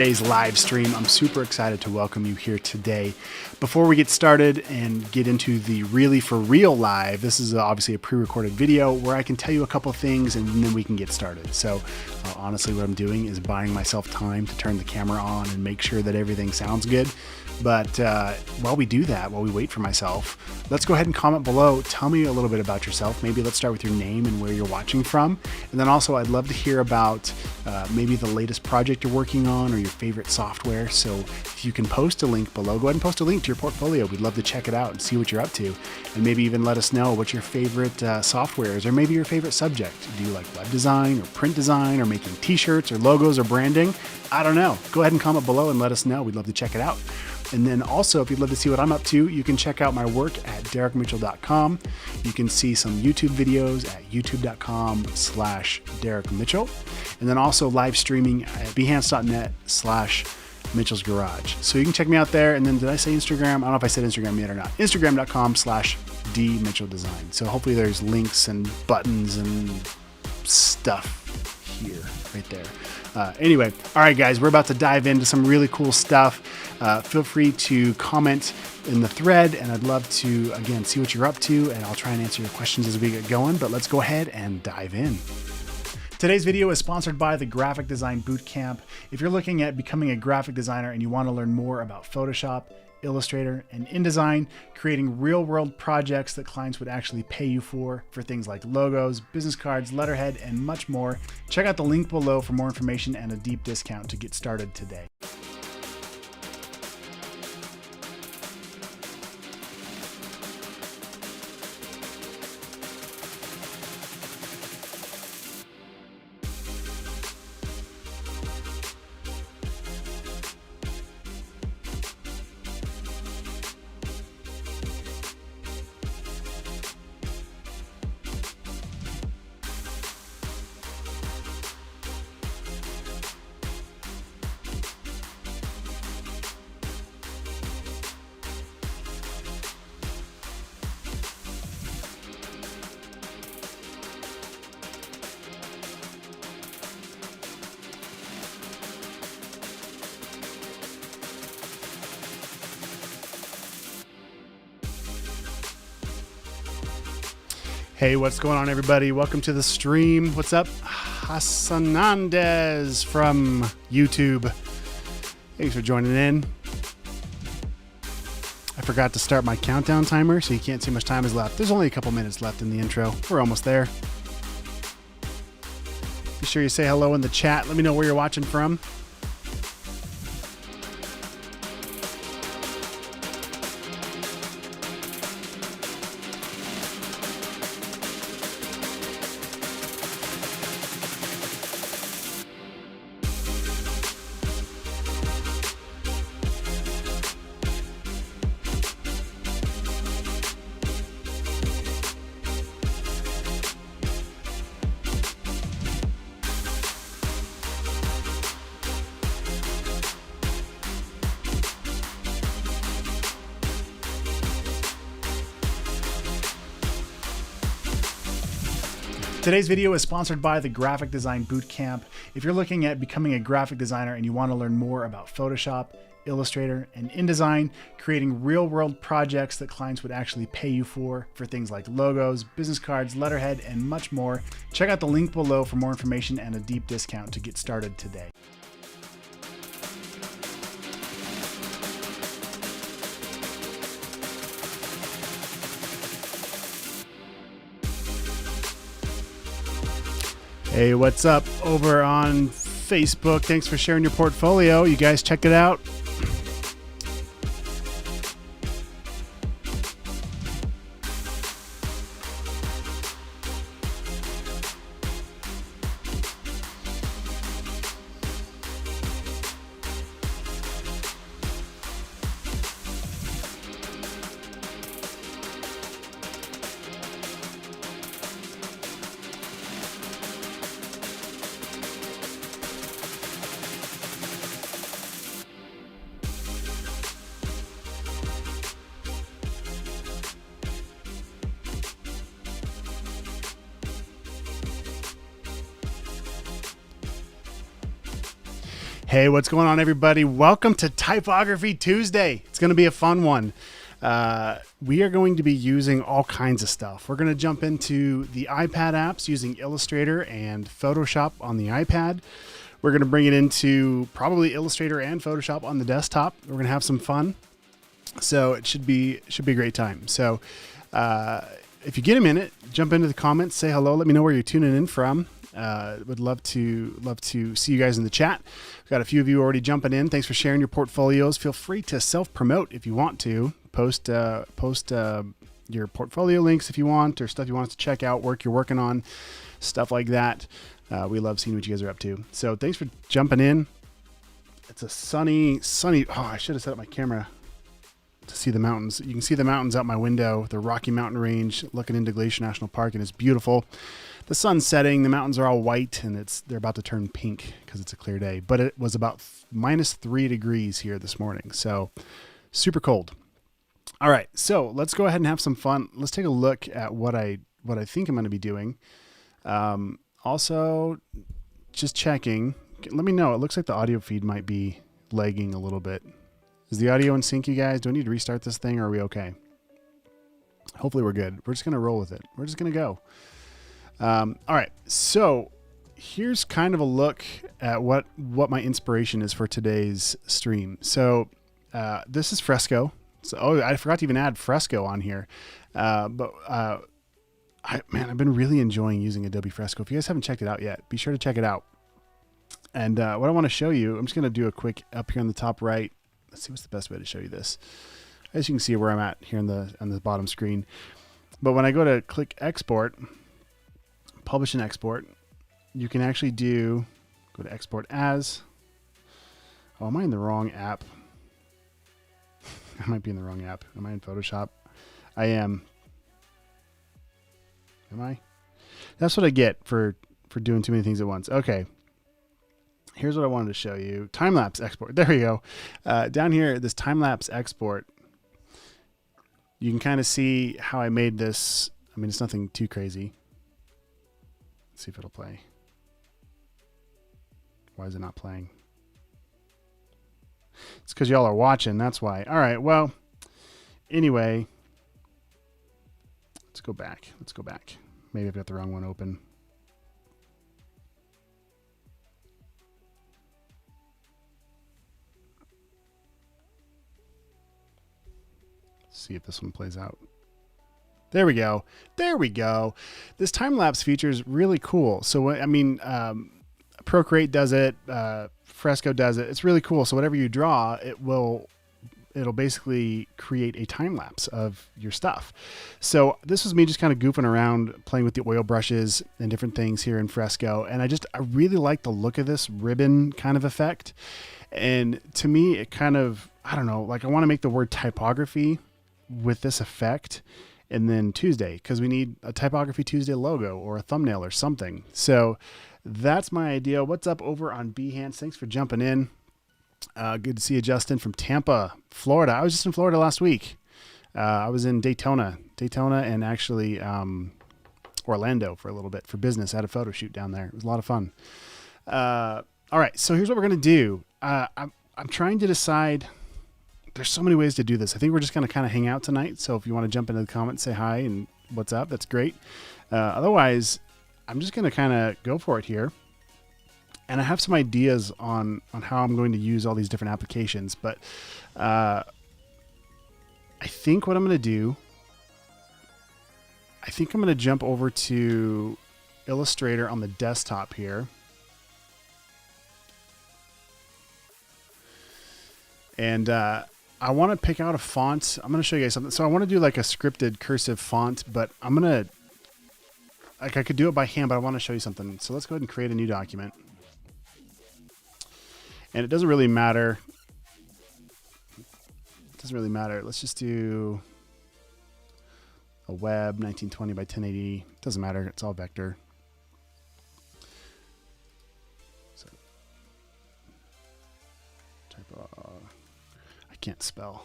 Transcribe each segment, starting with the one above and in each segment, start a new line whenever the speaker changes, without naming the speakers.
Today's live stream. I'm super excited to welcome you here today. Before we get started and get into the really for real live, this is obviously a pre-recorded video where I can tell you a couple things and then we can get started. So honestly, what I'm doing is buying myself time to turn the camera on and make sure that everything sounds good. But while we do that, while we wait for myself, let's go ahead and comment below. Tell me a little bit about yourself. Maybe let's start with your name and where you're watching from. And then also I'd love to hear about maybe the latest project you're working on or your favorite software. So if you can post a link below, go ahead and post a link to your portfolio. We'd love to check it out and see what you're up to. And maybe even let us know what your favorite software is, or maybe your favorite subject. Do you like web design or print design or making t-shirts or logos or branding? I don't know. Go ahead and comment below and let us know. We'd love to check it out. And then also, if you'd love to see what I'm up to, you can check out my work at derrickmitchell.com. You can see some YouTube videos at youtube.com/Derrick Mitchell. And then also live streaming at behance.net/Mitchell's Garage. So you can check me out there. And then did I say Instagram? I don't know if I said Instagram yet or not. Instagram.com/DMitchellDesign. So hopefully there's links and buttons and stuff here, right there. Anyway, all right, guys, we're about to dive into some really cool stuff. Feel free to comment in the thread, and I'd love to, again, see what you're up to, and I'll try and answer your questions as we get going, but let's go ahead and dive in. Today's video is sponsored by the Graphic Design Bootcamp. If you're looking at becoming a graphic designer and you want to learn more about Photoshop, Illustrator, and InDesign, creating real-world projects that clients would actually pay you for things like logos, business cards, letterhead, and much more, check out the link below for more information and a deep discount to get started today. Hey, what's going on, everybody? Welcome to the stream. What's up? Hassanandez from YouTube. Thanks for joining in. I forgot to start my countdown timer, so you can't see how much time is left. There's only a couple minutes left in the intro. We're almost there. Be sure you say hello in the chat. Let me know where you're watching from. Today's video is sponsored by the Graphic Design Bootcamp. If you're looking at becoming a graphic designer and you want to learn more about Photoshop, Illustrator, and InDesign, creating real-world projects that clients would actually pay you for things like logos, business cards, letterhead, and much more, check out the link below for more information and a deep discount to get started today. Hey, what's up over on Facebook? Thanks for sharing your portfolio. You guys check it out. Hey, what's going on, everybody? Welcome to Typography Tuesday. It's going to be a fun one. We are going to be using all kinds of stuff. We're going to jump into the iPad apps using Illustrator and Photoshop on the iPad. We're going to bring it into probably Illustrator and Photoshop on the desktop. We're going to have some fun. So it should be a great time. So if you get a minute, jump into the comments, say hello, let me know where you're tuning in from. Would love to see you guys in the chat. We've got a few of you already jumping in. Thanks for sharing your portfolios. Feel free to self-promote if you want to. Post your portfolio links if you want, or stuff you want us to check out, work you're working on, stuff like that. We love seeing what you guys are up to. So thanks for jumping in. It's a sunny. Oh, I should have set up my camera to see the mountains. You can see the mountains out my window, the Rocky Mountain Range, looking into Glacier National Park, and it's beautiful. The sun's setting, the mountains are all white, and they're about to turn pink because it's a clear day. But it was about -3 degrees here this morning, so super cold. All right, so let's go ahead and have some fun. Let's take a look at what I think I'm going to be doing. Also, just checking. Let me know. It looks like the audio feed might be lagging a little bit. Is the audio in sync, you guys? Do I need to restart this thing, or are we okay? Hopefully we're good. We're just going to roll with it. We're just going to go. All right, so here's kind of a look at what my inspiration is for today's stream. So this is Fresco. So I forgot to even add Fresco on here, I've been really enjoying using Adobe Fresco. If you guys haven't checked it out yet, be sure to check it out. And what I want to show you, I'm just going to do a quick up here on the top right. Let's see what's the best way to show you this. As you can see where I'm at here on the bottom screen. But when I go to click export, publish and export, you can actually go to export as. Oh, am I in the wrong app? I might be in the wrong app. Am I in Photoshop? I am. Am I? That's what I get for doing too many things at once. Okay. Here's what I wanted to show you. Time-lapse export. There we go. Down here, this time-lapse export, you can kind of see how I made this. I mean, it's nothing too crazy. Let's see if it'll play. Why is it not playing? It's because y'all are watching. That's why. All right. Well, anyway, let's go back. Maybe I've got the wrong one open. See if this one plays out. There we go. This time-lapse feature is really cool. So, I mean, Procreate does it. Fresco does it. It's really cool. So whatever you draw, it'll basically create a time-lapse of your stuff. So this was me just kind of goofing around, playing with the oil brushes and different things here in Fresco. And I really like the look of this ribbon kind of effect. And to me, it kind of, I don't know, like I want to make the word typography with this effect, and then Tuesday, because we need a Typography Tuesday logo or a thumbnail or something. So that's my idea. What's up over on Behance? Thanks for jumping in. Good to see you, Justin, from Tampa, Florida. I was just in Florida last week. I was in Daytona, and actually Orlando for a little bit for business. I had a photo shoot down there. It was a lot of fun. All right, so here's what we're going to do. I'm trying to decide. There's so many ways to do this. I think we're just going to kind of hang out tonight. So if you want to jump into the comments, say hi and what's up, that's great. Otherwise, I'm just going to kind of go for it here. And I have some ideas on how I'm going to use all these different applications. But I think what I'm going to do, I think I'm going to jump over to Illustrator on the desktop here. And I want to pick out a font. I'm going to show you guys something. So I want to do like a scripted cursive font, but I'm going to, like I could do it by hand, but I want to show you something. So let's go ahead and create a new document. And it doesn't really matter. Let's just do a web 1920 by 1080. Doesn't matter. It's all vector. So I can't spell.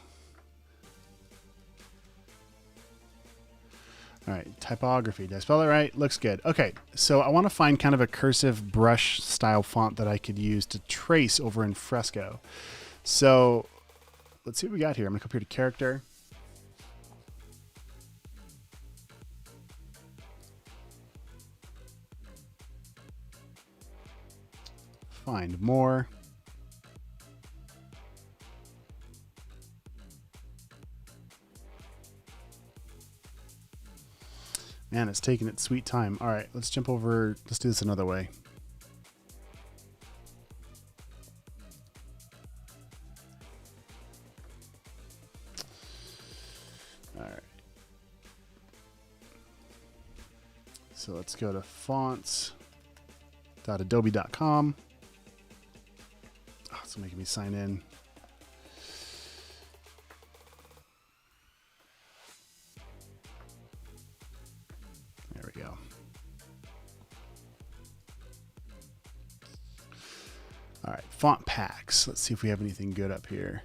All right, typography. Did I spell it right? Looks good. Okay, so I want to find kind of a cursive brush style font that I could use to trace over in Fresco. So let's see what we got here. I'm going to come here to character. Find more. Man, it's taking its sweet time. All right, let's jump over. Let's do this another way. All right. So let's go to fonts.adobe.com. Oh, it's making me sign in. There we go. All right, font packs. Let's see if we have anything good up here.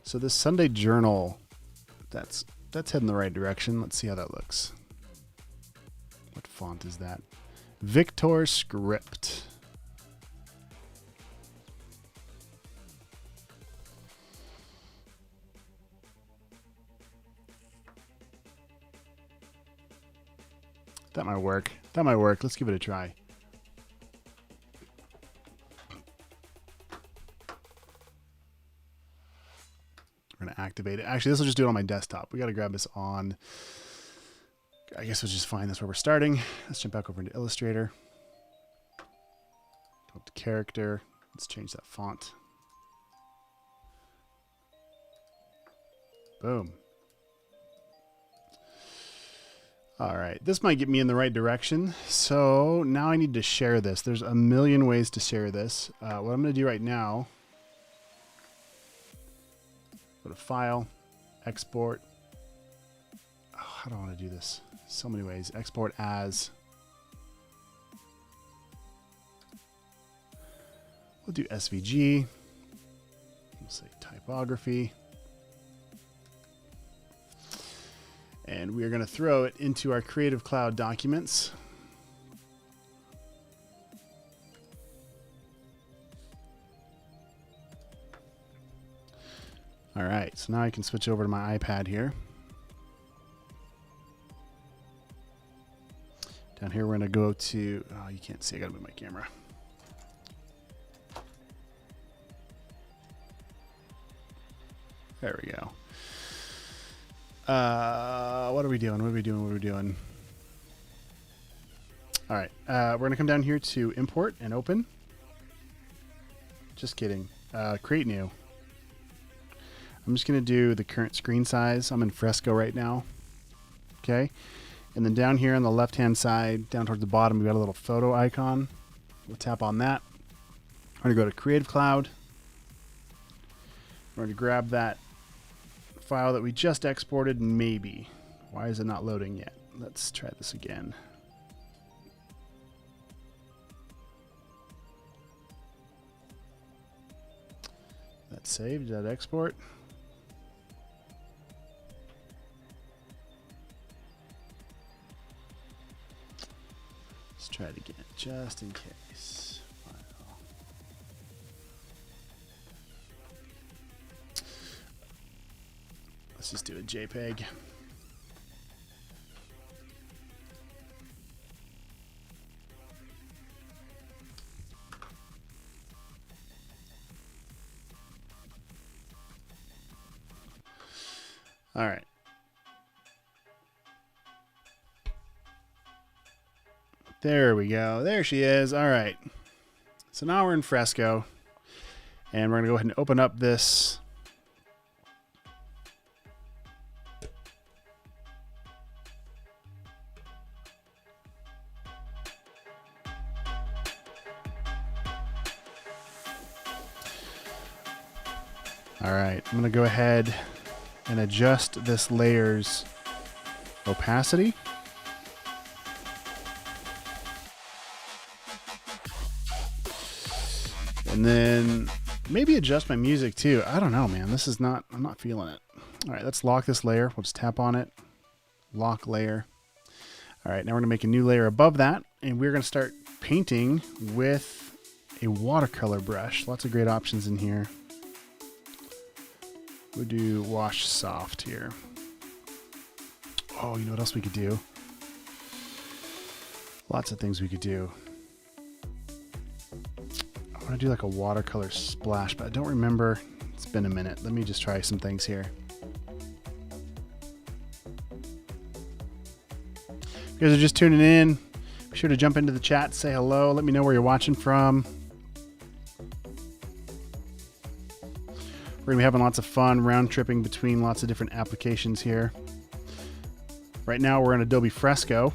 So this Sunday Journal, that's heading the right direction. Let's see how that looks. What font is that? Victor Script. That might work. That might work. Let's give it a try. We're going to activate it. Actually, this will just do it on my desktop. We got to grab this on. I guess we'll just find this where we're starting. Let's jump back over into Illustrator. Go to character. Let's change that font. Boom. All right, this might get me in the right direction. So now I need to share this. There's a million ways to share this. What I'm going to do right now, go to File, Export. Oh, how do I want to do this? So many ways. Export as. We'll do SVG. We'll say typography. And we are going to throw it into our Creative Cloud documents. All right, so now I can switch over to my iPad here. Down here, we're going to go to, oh, you can't see, I got to move my camera. There we go. What are we doing? What are we doing? What are we doing? All right. We're going to come down here to import and open. Just kidding. Create new. I'm just going to do the current screen size. I'm in Fresco right now. Okay. And then down here on the left-hand side, down towards the bottom, we've got a little photo icon. We'll tap on that. We're going to go to Creative Cloud. We're going to grab that file that we just exported, maybe. Why is it not loading yet? Let's try this again. That's saved. Did that export? Let's try it again, just in case. File. Let's just do a JPEG. All right. There we go. There she is. All right. So now we're in Fresco, and we're going to go ahead and open up this. All right. I'm going to go ahead and adjust this layer's opacity. And then Maybe adjust my music too. I don't know, man. This is not, I'm not feeling it. All right, let's lock this layer. We'll just tap on it. Lock layer. All right, now we're gonna make a new layer above that, and we're gonna start painting with a watercolor brush. Lots of great options in here. We'll do wash soft here. Oh, you know what else we could do? Lots of things we could do. I want to do like a watercolor splash, but I don't remember. It's been a minute. Let me just try some things here. If you guys are just tuning in, be sure to jump into the chat, say hello, let me know where you're watching from. We're going to be having lots of fun round tripping between lots of different applications here. Right now we're in Adobe Fresco.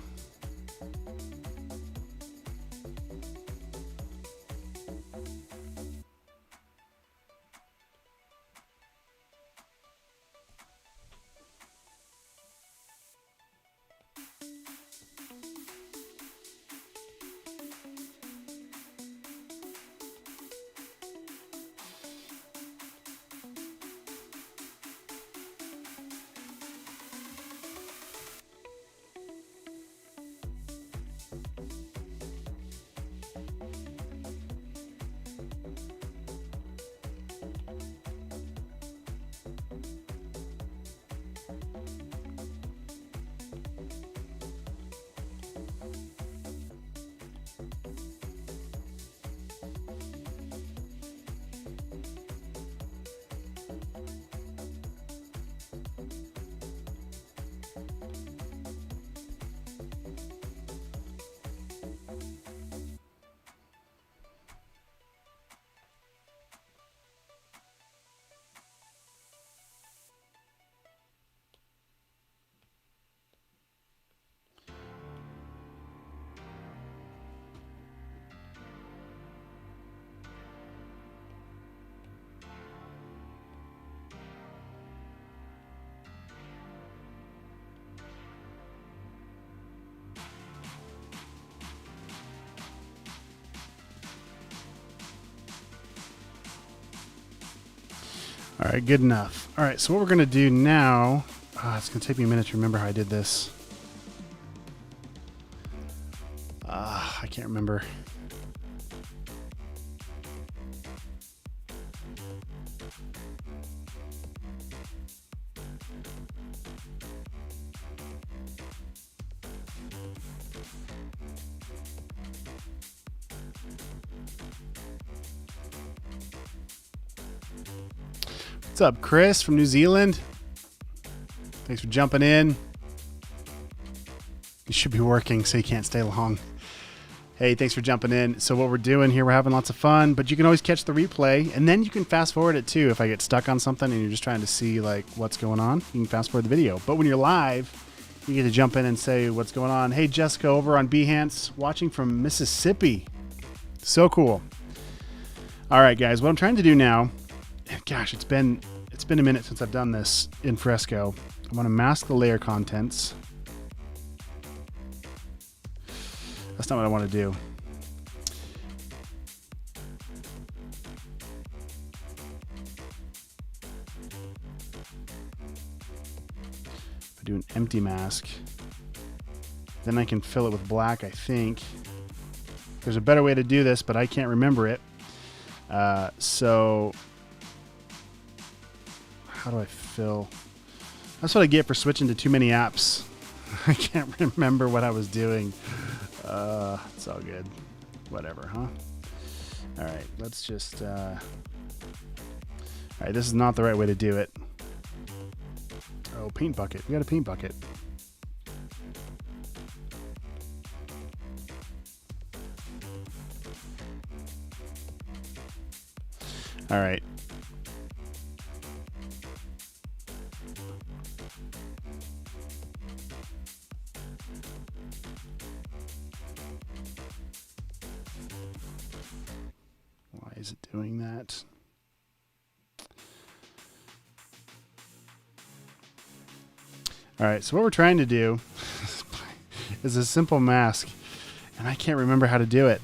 All right, good enough. All right, so what we're going to do now, it's going to take me a minute to remember how I did this. I can't remember. What's up, Chris from New Zealand? Thanks for jumping in. You should be working, so you can't stay long. Hey, thanks for jumping in. So what we're doing here, we're having lots of fun, but you can always catch the replay, and then you can fast forward it too. If I get stuck on something and you're just trying to see like what's going on, you can fast forward the video. But when you're live, you get to jump in and say what's going on. Hey, Jessica over on Behance, watching from Mississippi. So cool. All right, guys, what I'm trying to do now, gosh, it's been a minute since I've done this in Fresco. I want to mask the layer contents. That's not what I want to do. If I do an empty mask, then I can fill it with black, I think. There's a better way to do this, but I can't remember it. So how do I fill? That's what I get for switching to too many apps. I can't remember what I was doing. It's all good. Whatever, huh? All right, let's just... all right, this is not the right way to do it. Oh, paint bucket. We got a paint bucket. All right. Why is it doing that? All right, so what we're trying to do is a simple mask, and I can't remember how to do it.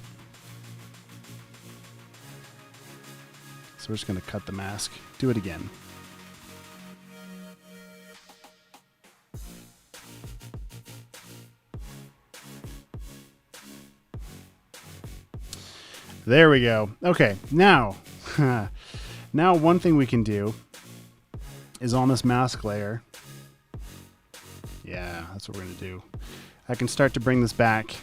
So we're just going to cut the mask. Do it again. There we go. Okay, now, now one thing we can do is on this mask layer. Yeah, that's what we're going to do. I can start to bring this back.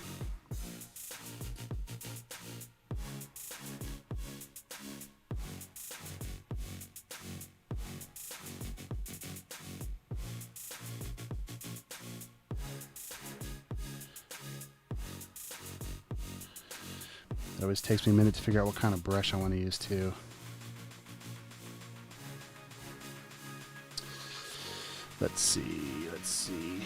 It always takes me a minute to figure out what kind of brush I want to use too. Let's see, let's see.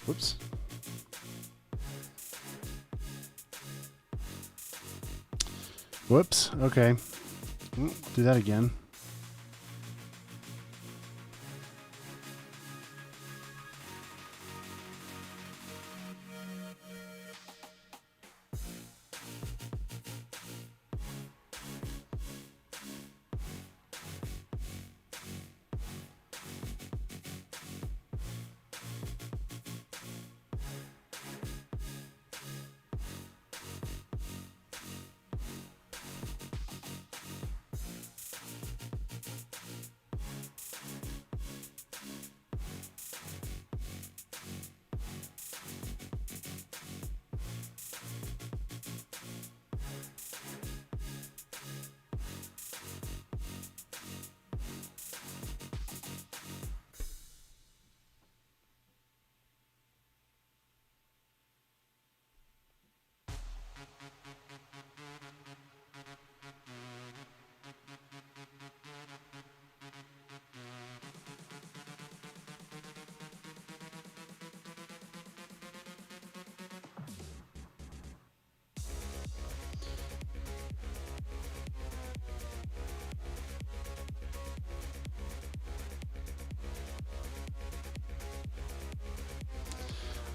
Whoops. Whoops. Okay. Do that again.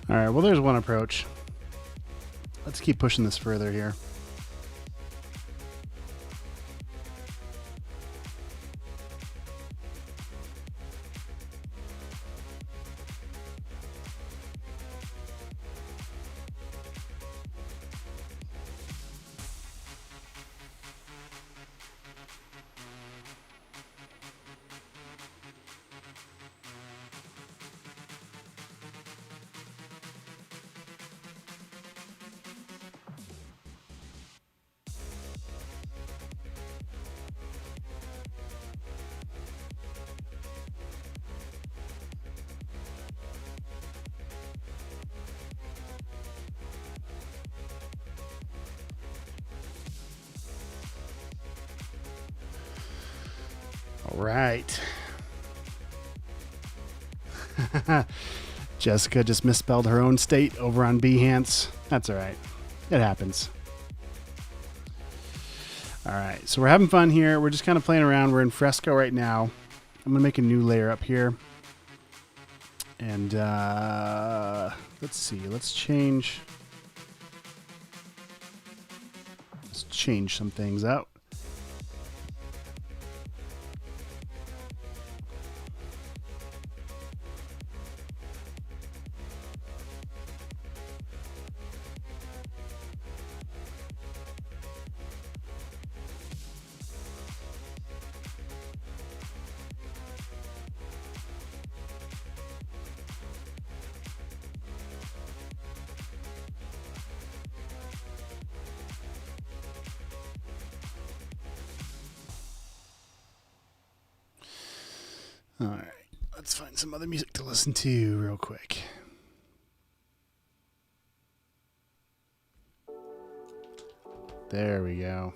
All right, well, there's one approach. Let's keep pushing this further here. All right. Jessica just misspelled her own state over on Behance. That's all right. It happens. All right. So we're having fun here. We're just kind of playing around. We're in Fresco right now. I'm going to make a new layer up here. And let's see. Let's change some things out. All right, let's find some other music to listen to real quick. There we go.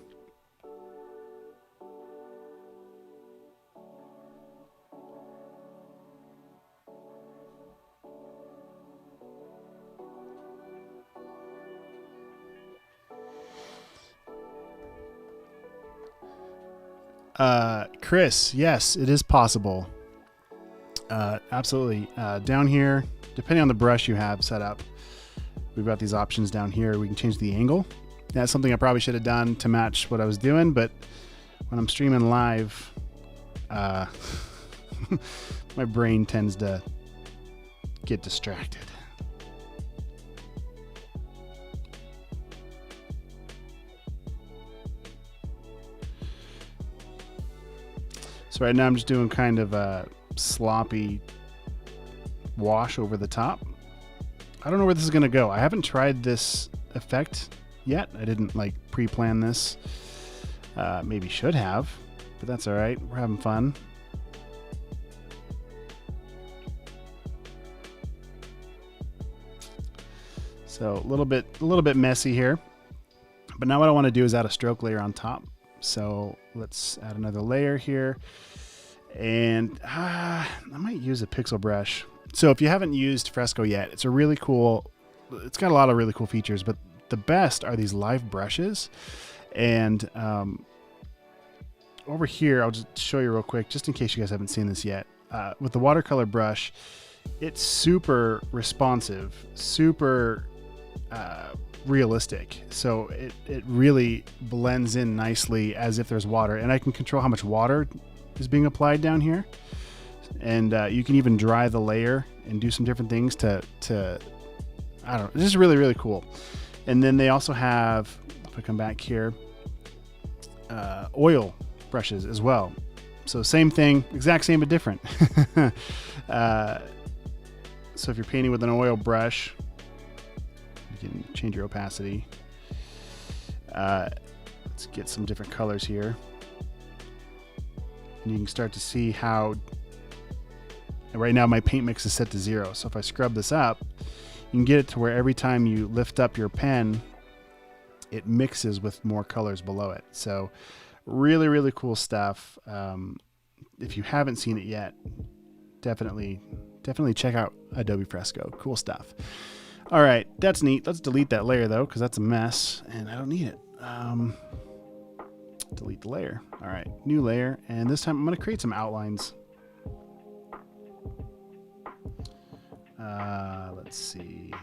Chris, yes, it is possible. Absolutely. Down here, depending on the brush you have set up, we've got these options down here. We can change the angle. That's something I probably should have done to match what I was doing, but when I'm streaming live, my brain tends to get distracted. So right now I'm just doing kind of a sloppy wash over the top. I don't know where this is going to go. I haven't tried this effect yet. I didn't like pre-plan this. Maybe should have, but that's all right. We're having fun. So a little bit messy here, but now what I want to do is add a stroke layer on top. So let's add another layer here, and I might use a pixel brush. So if you haven't used Fresco yet, it's got a lot of really cool features, but the best are these live brushes. And over here, I'll just show you real quick, just in case you guys haven't seen this yet. With the watercolor brush, it's super responsive, super realistic. So it really blends in nicely as if there's water. And I can control how much water is being applied down here. And you can even dry the layer and do some different things to I don't know. This is really, really cool. And then they also have, if I come back here, oil brushes as well. So same thing, exact same but different. So if you're painting with an oil brush, you can change your opacity. Let's get some different colors here. And you can start to see how, right now my paint mix is set to 0. So if I scrub this up, you can get it to where every time you lift up your pen, it mixes with more colors below it. So really, really cool stuff. If you haven't seen it yet, definitely check out Adobe Fresco. Cool stuff. All right, that's neat. Let's delete that layer though, because that's a mess and I don't need it. Delete the layer. All right, new layer. And this time I'm going to create some outlines. Let's see.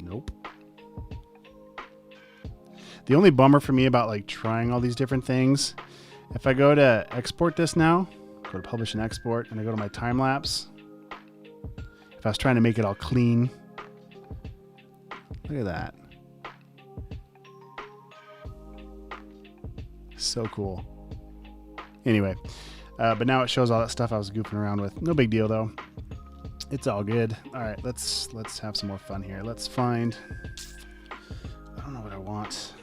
Nope. The only bummer for me about like trying all these different things, if I go to export this now, go to publish and export, and I go to my time lapse, if I was trying to make it all clean, look at that. So cool. Anyway, but now it shows all that stuff I was goofing around with. No big deal though. It's all good. All right, let's have some more fun here. Let's find, I don't know what I want.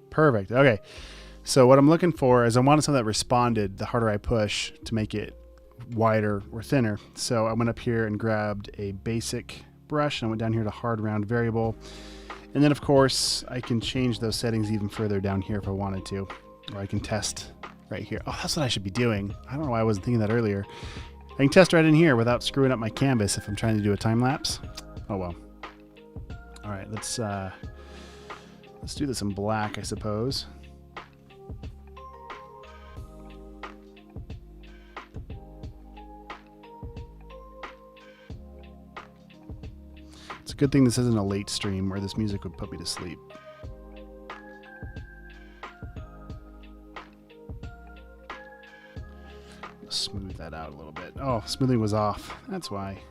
Perfect. Okay. So what I'm looking for is I wanted something that responded the harder I push to make it wider or thinner. So I went up here and grabbed a basic brush and I went down here to hard round variable. And then of course I can change those settings even further down here if I wanted to, or I can test right here. Oh, that's what I should be doing. I don't know why I wasn't thinking that earlier. I can test right in here without screwing up my canvas if I'm trying to do a time lapse. Oh well. All right, let's do this in black, I suppose. It's a good thing this isn't a late stream where this music would put me to sleep. Smooth that out a little bit. Oh, smoothing was off. That's why.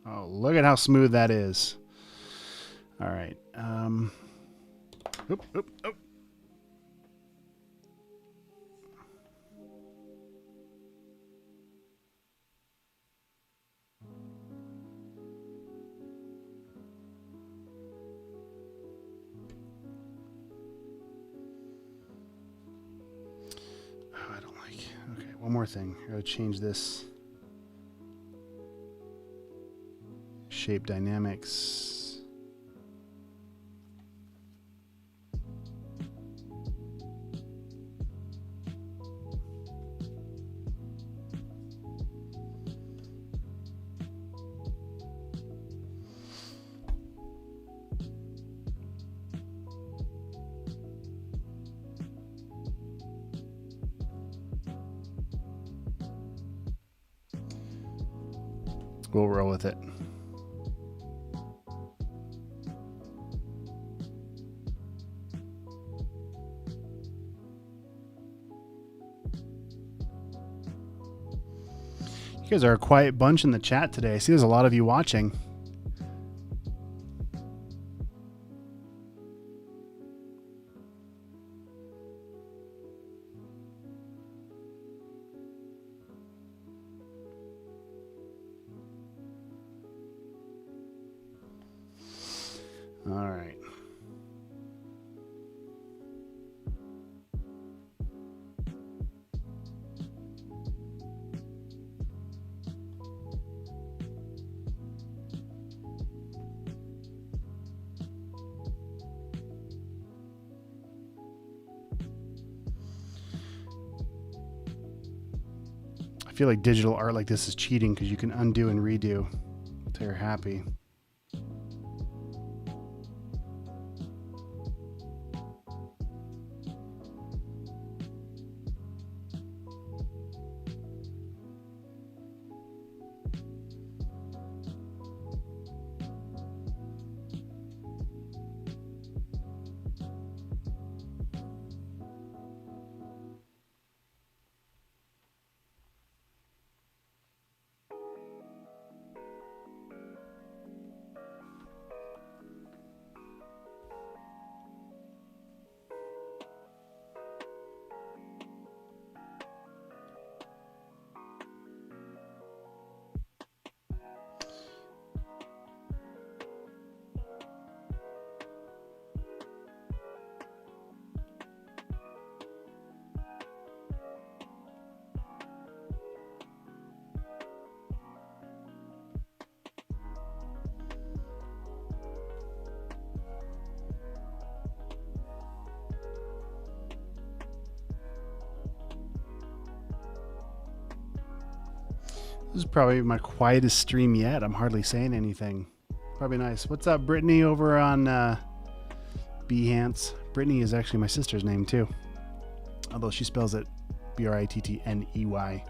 Oh, look at how smooth that is. All right. Oop, oop, oop. Oh, I don't like. Okay, one more thing. I gotta change this. Shape dynamics. We'll roll with it. You guys are a quiet bunch in the chat today. I see there's a lot of you watching. All right. I feel like digital art like this is cheating because you can undo and redo until you're happy. This is probably my quietest stream yet. I'm hardly saying anything. Probably nice. What's up, Brittany, over on Behance? Brittany is actually my sister's name, too. Although she spells it Brittney.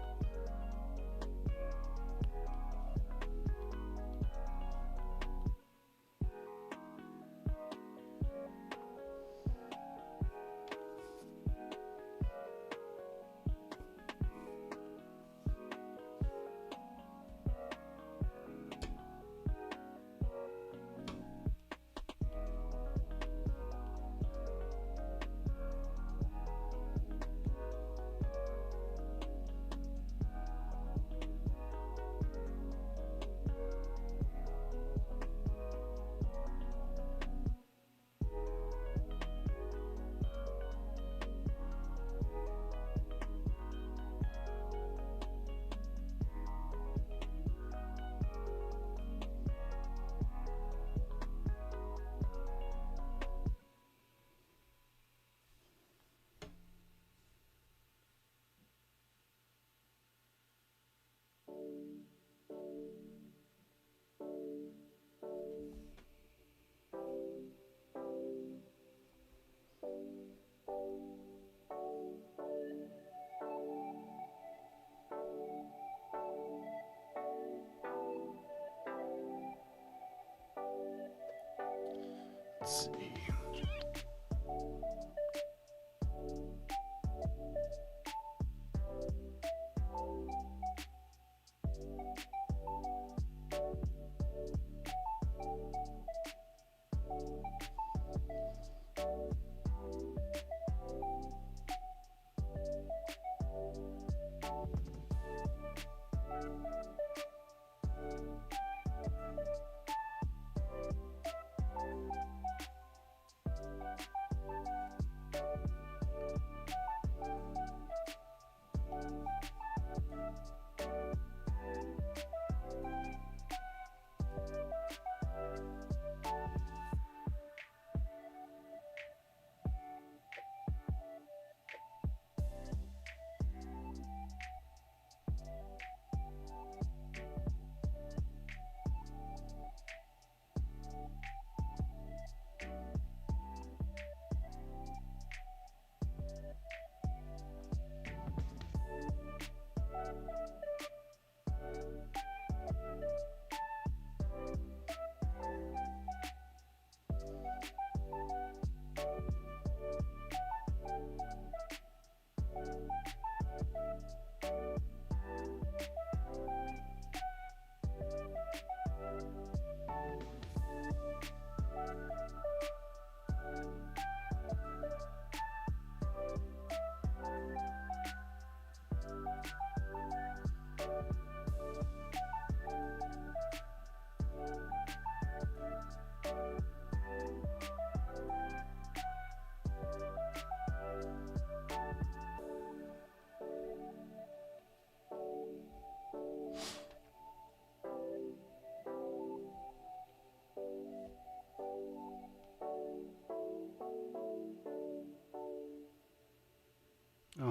Let's see.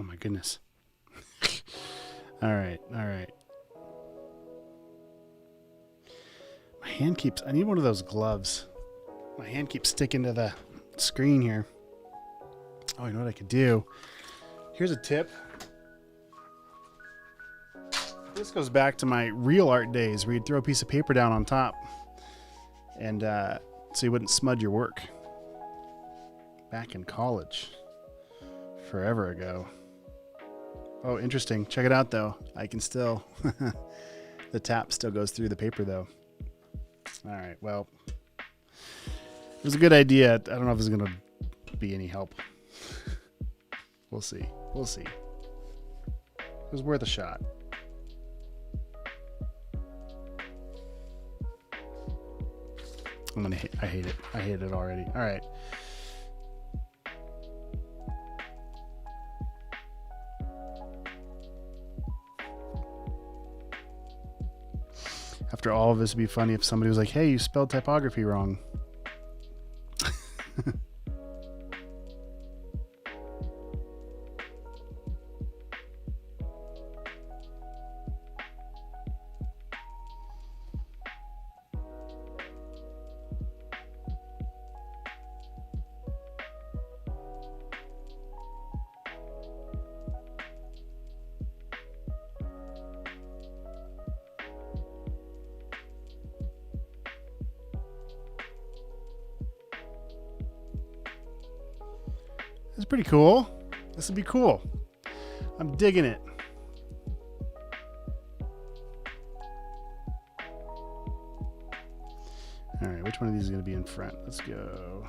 my goodness. All right. My hand keeps, I need one of those gloves. My hand keeps sticking to the screen here. Oh, you know what I could do? Here's a tip. This goes back to my real art days where you'd throw a piece of paper down on top and so you wouldn't smudge your work. Back in college. Forever ago. Oh, interesting. Check it out, though. I can still... the tap still goes through the paper, though. All right, well... It was a good idea. I don't know if it's going to be any help. We'll see. It was worth a shot. I hate it. I hate it already. All right. After all of this, it'd be funny if somebody was like, hey, you spelled typography wrong. That's pretty cool. This would be cool. I'm digging it. All right, which one of these is going to be in front? Let's go.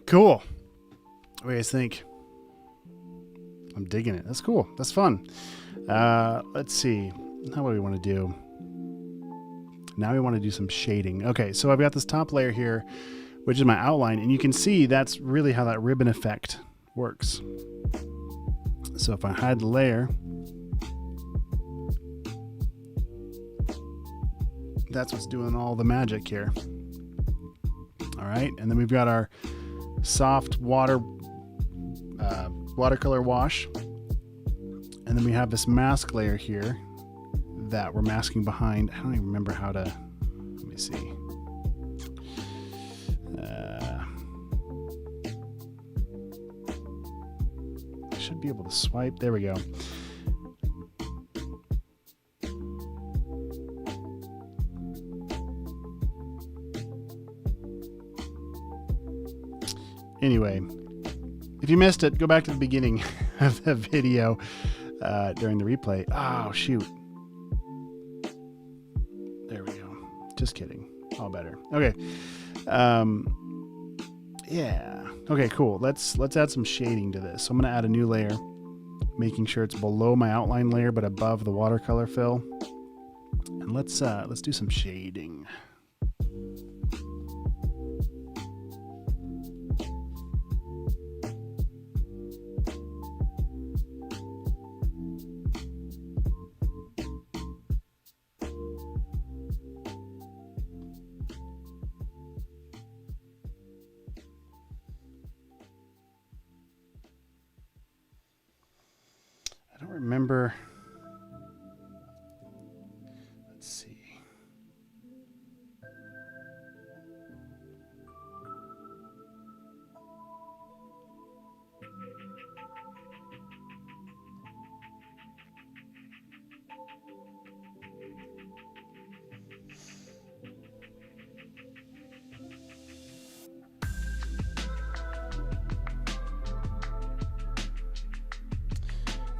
Cool. What do you guys think? I'm digging it. That's cool. That's fun. Let's see. Now what do we want to do? Now we want to do some shading. Okay, so I've got this top layer here, which is my outline, and you can see that's really how that ribbon effect works. So if I hide the layer, that's what's doing all the magic here. All right, and then we've got our soft watercolor wash, and then we have this mask layer here that we're masking behind. I don't even remember how to, let me see. I should be able to swipe. There we go. Anyway, if you missed it, go back to the beginning of the video during the replay. Oh, shoot. There we go. Just kidding. All better. Okay. Yeah. Okay, cool. Let's add some shading to this. So I'm going to add a new layer, making sure it's below my outline layer but above the watercolor fill. And let's do some shading. I don't remember. Let's see.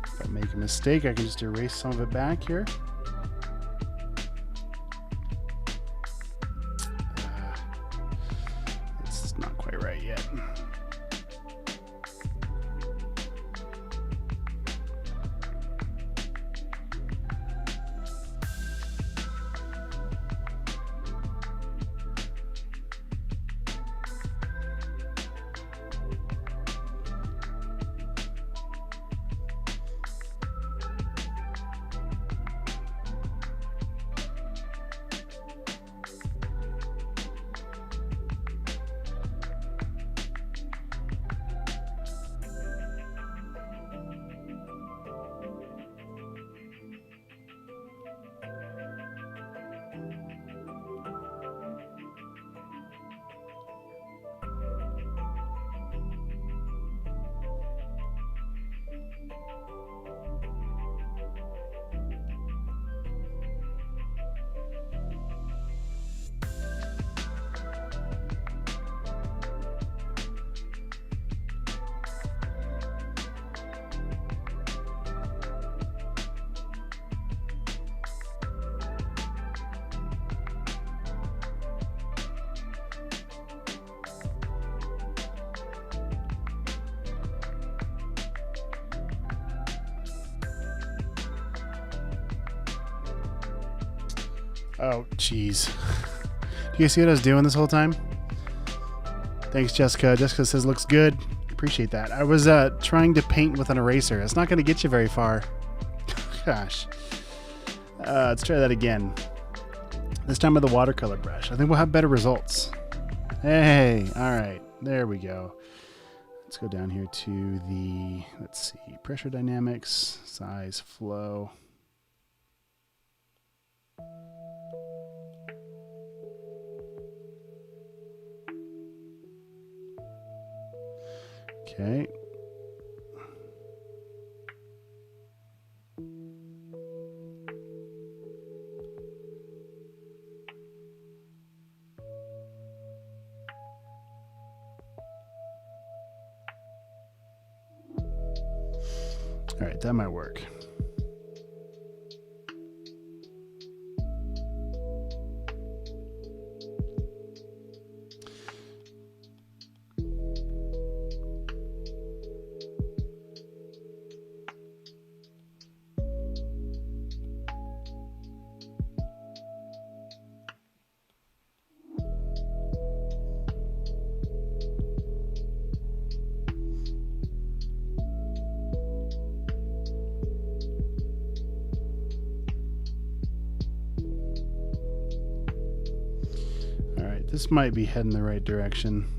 If I make a mistake, I can just erase some of it back here. It's not quite right yet. Oh, jeez. Do you guys see what I was doing this whole time? Thanks, Jessica. Jessica says, looks good. Appreciate that. I was trying to paint with an eraser. It's not going to get you very far. Gosh. Let's try that again. This time with a watercolor brush. I think we'll have better results. Hey, all right. There we go. Let's go down here to the, let's see, pressure dynamics, size, flow. Okay. All right, that might work. This might be heading the right direction.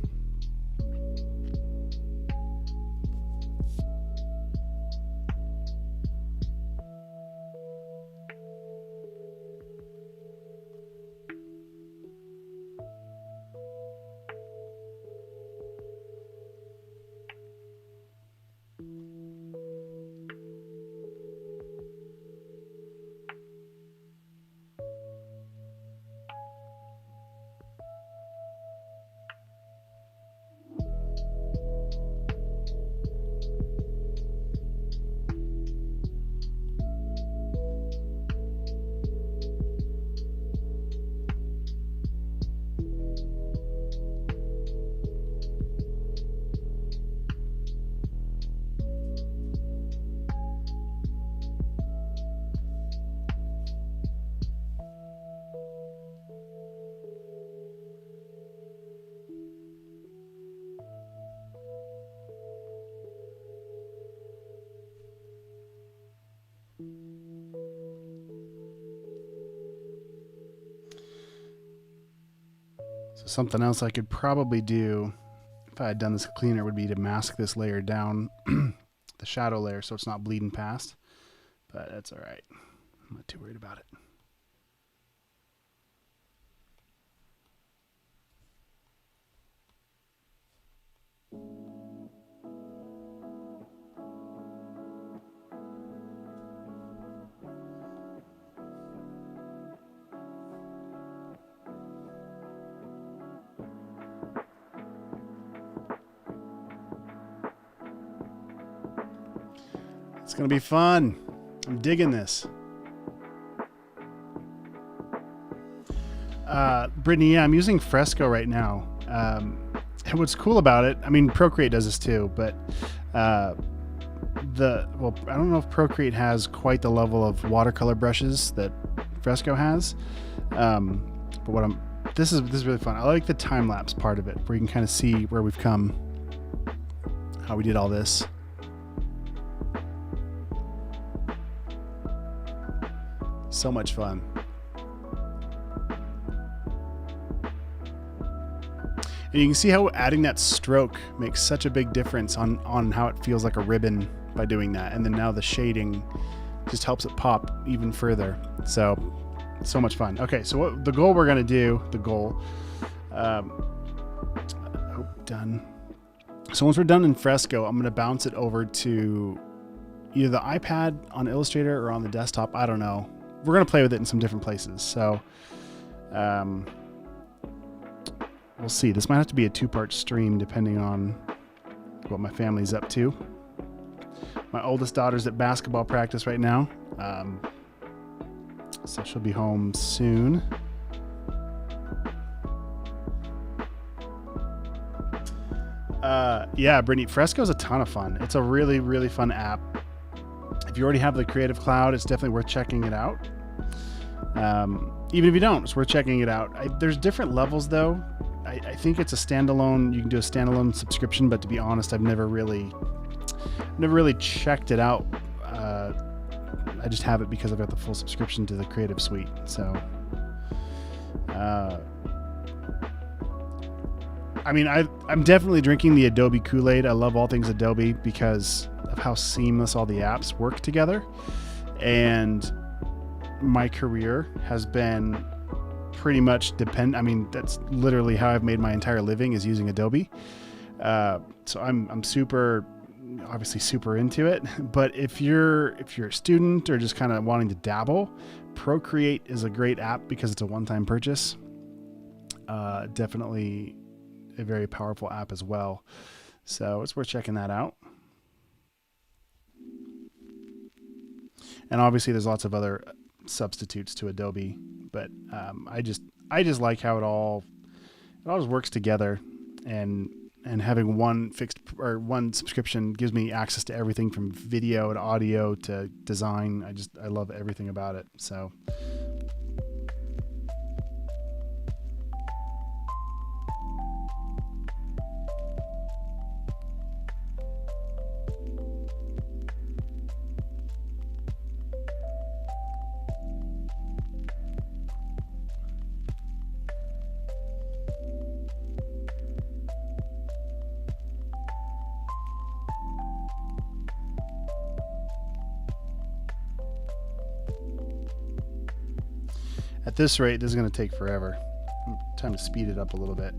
So something else I could probably do if I had done this cleaner would be to mask this layer down, the shadow layer, so it's not bleeding past. But that's all right. I'm not too worried about it. It's going to be fun. I'm digging this. Brittany, yeah, I'm using Fresco right now. And what's cool about it, I mean, Procreate does this too, but well, I don't know if Procreate has quite the level of watercolor brushes that Fresco has. But this is really fun. I like the time lapse part of it, where you can kind of see where we've come, how we did all this. So much fun. And you can see how adding that stroke makes such a big difference on how it feels like a ribbon by doing that. And then now the shading just helps it pop even further. So much fun. Okay, so what the goal we're gonna do, done. So once we're done in Fresco, I'm gonna bounce it over to either the iPad on Illustrator or on the desktop. I don't know. We're going to play with it in some different places. So we'll see. This might have to be a 2-part stream depending on what my family's up to. My oldest daughter's at basketball practice right now. So she'll be home soon. Yeah, Brittany, Fresco's a ton of fun. It's a really, really fun app. If you already have the Creative Cloud, it's definitely worth checking it out. Even if you don't, it's worth checking it out. There's different levels though. I think it's a standalone. You can do a standalone subscription, but to be honest, I've never really checked it out. I just have it because I've got the full subscription to the Creative Suite. So, I mean, I'm definitely drinking the Adobe Kool-Aid. I love all things Adobe because of how seamless all the apps work together. And my career has been pretty much I mean, that's literally how I've made my entire living, is using Adobe. So I'm obviously super into it. But if you're a student or just kind of wanting to dabble, Procreate is a great app because it's a one-time purchase. Definitely a very powerful app as well. So it's worth checking that out. And obviously there's lots of other substitutes to Adobe, but I just like how it all just works together, and having one subscription gives me access to everything from video to audio to design. I love everything about it. So at this rate, this is going to take forever. Time to speed it up a little bit.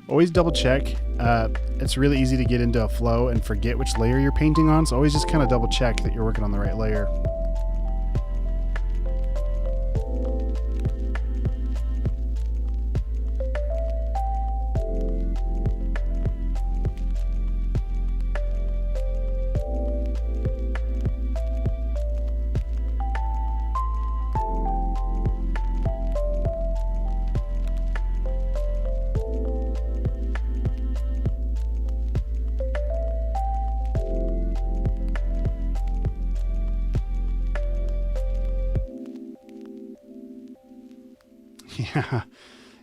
Always double check. It's really easy to get into a flow and forget which layer you're painting on. So always just kind of double check that you're working on the right layer.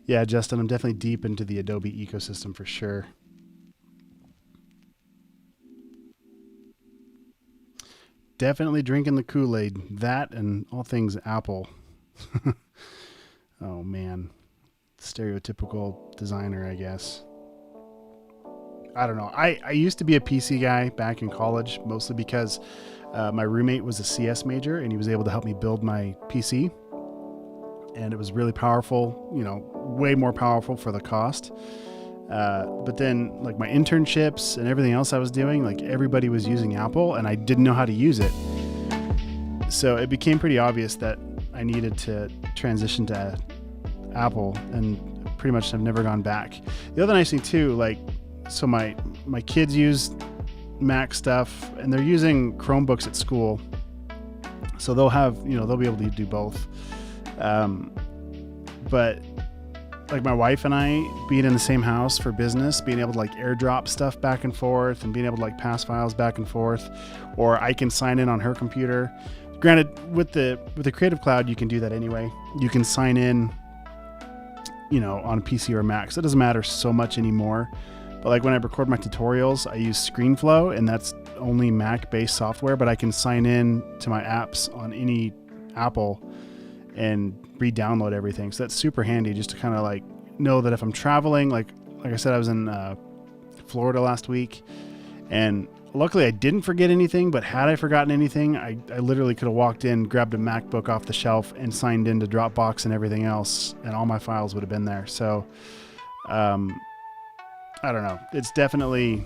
Yeah, Justin, I'm definitely deep into the Adobe ecosystem for sure. Definitely drinking the Kool-Aid. That and all things Apple. Oh man, stereotypical designer, I guess. I don't know. I used to be a PC guy back in college, mostly because my roommate was a CS major and he was able to help me build my PC. And it was really powerful, way more powerful for the cost. But then like my internships and everything else I was doing, like everybody was using Apple and I didn't know how to use it. So it became pretty obvious that I needed to transition to Apple, and pretty much have never gone back. The other nice thing too, so my kids use Mac stuff and they're using Chromebooks at school. So they'll have, they'll be able to do both. But like my wife and I being in the same house for business, being able to like airdrop stuff back and forth and being able to like pass files back and forth, or I can sign in on her computer. Granted, with the Creative Cloud, you can do that anyway. You can sign in, on a PC or a Mac. So it doesn't matter so much anymore. But like when I record my tutorials, I use ScreenFlow, and that's only Mac-based software, but I can sign in to my apps on any Apple and re-download everything. So that's super handy just to kind of like know that if I'm traveling, like I said, I was in Florida last week, and luckily I didn't forget anything, but had I forgotten anything, I literally could have walked in, grabbed a MacBook off the shelf and signed into Dropbox and everything else, and all my files would have been there. So I don't know. It's definitely,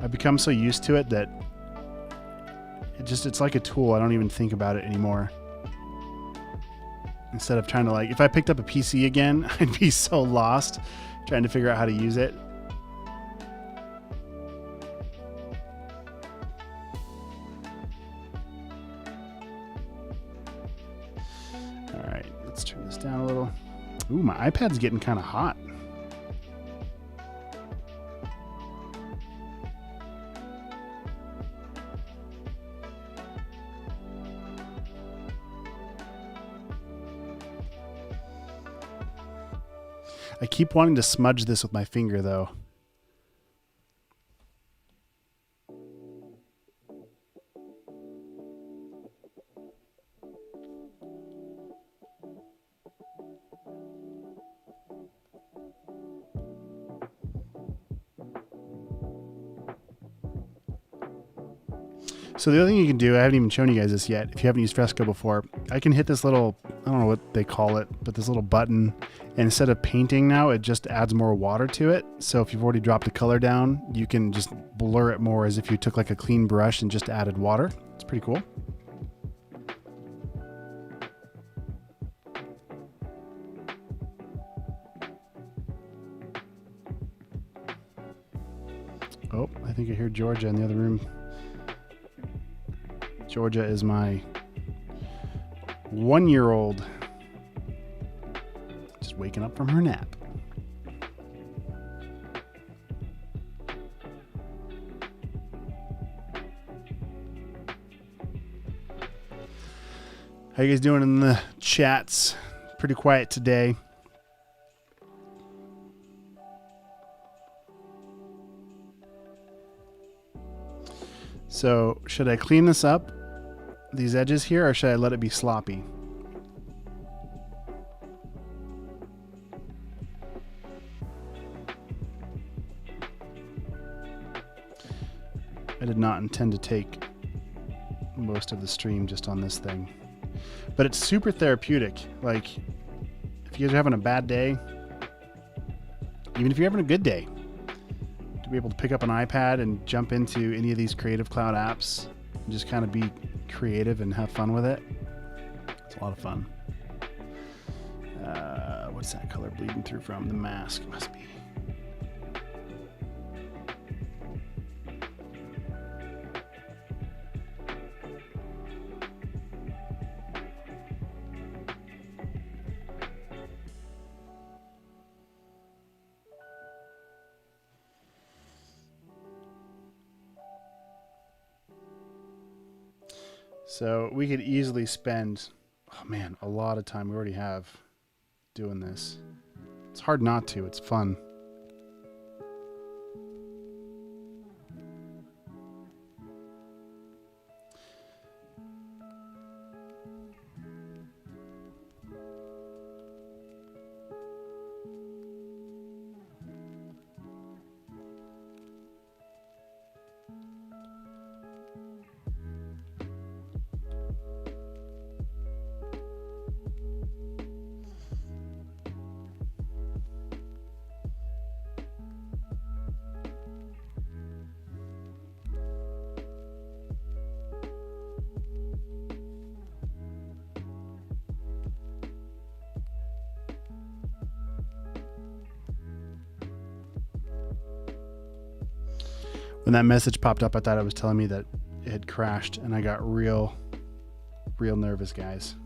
I've become so used to it that it's like a tool. I don't even think about it anymore. Instead of trying to if I picked up a PC again, I'd be so lost trying to figure out how to use it. Ooh, my iPad's getting kind of hot. I keep wanting to smudge this with my finger though. So the other thing you can do, I haven't even shown you guys this yet, if you haven't used Fresco before, I can hit this little, I don't know what they call it, but this little button, and instead of painting now, it just adds more water to it. So if you've already dropped the color down, you can just blur it more as if you took like a clean brush and just added water. It's pretty cool. Oh, I think I hear Georgia in the other room. Georgia is my 1-year-old just waking up from her nap. How you guys doing in the chats? Pretty quiet today. So should I clean this up, these edges here, or should I let it be sloppy? I did not intend to take most of the stream just on this thing, but it's super therapeutic. Like if you guys are having a bad day, even if you're having a good day, to be able to pick up an iPad and jump into any of these Creative Cloud apps and just kind of be creative and have fun with it. It's a lot of fun. What's that color bleeding through from? The mask must be. So we could easily spend, oh man, a lot of time, we already have, doing this. It's hard not to, it's fun. When that message popped up, I thought it was telling me that it had crashed, and I got real nervous, guys.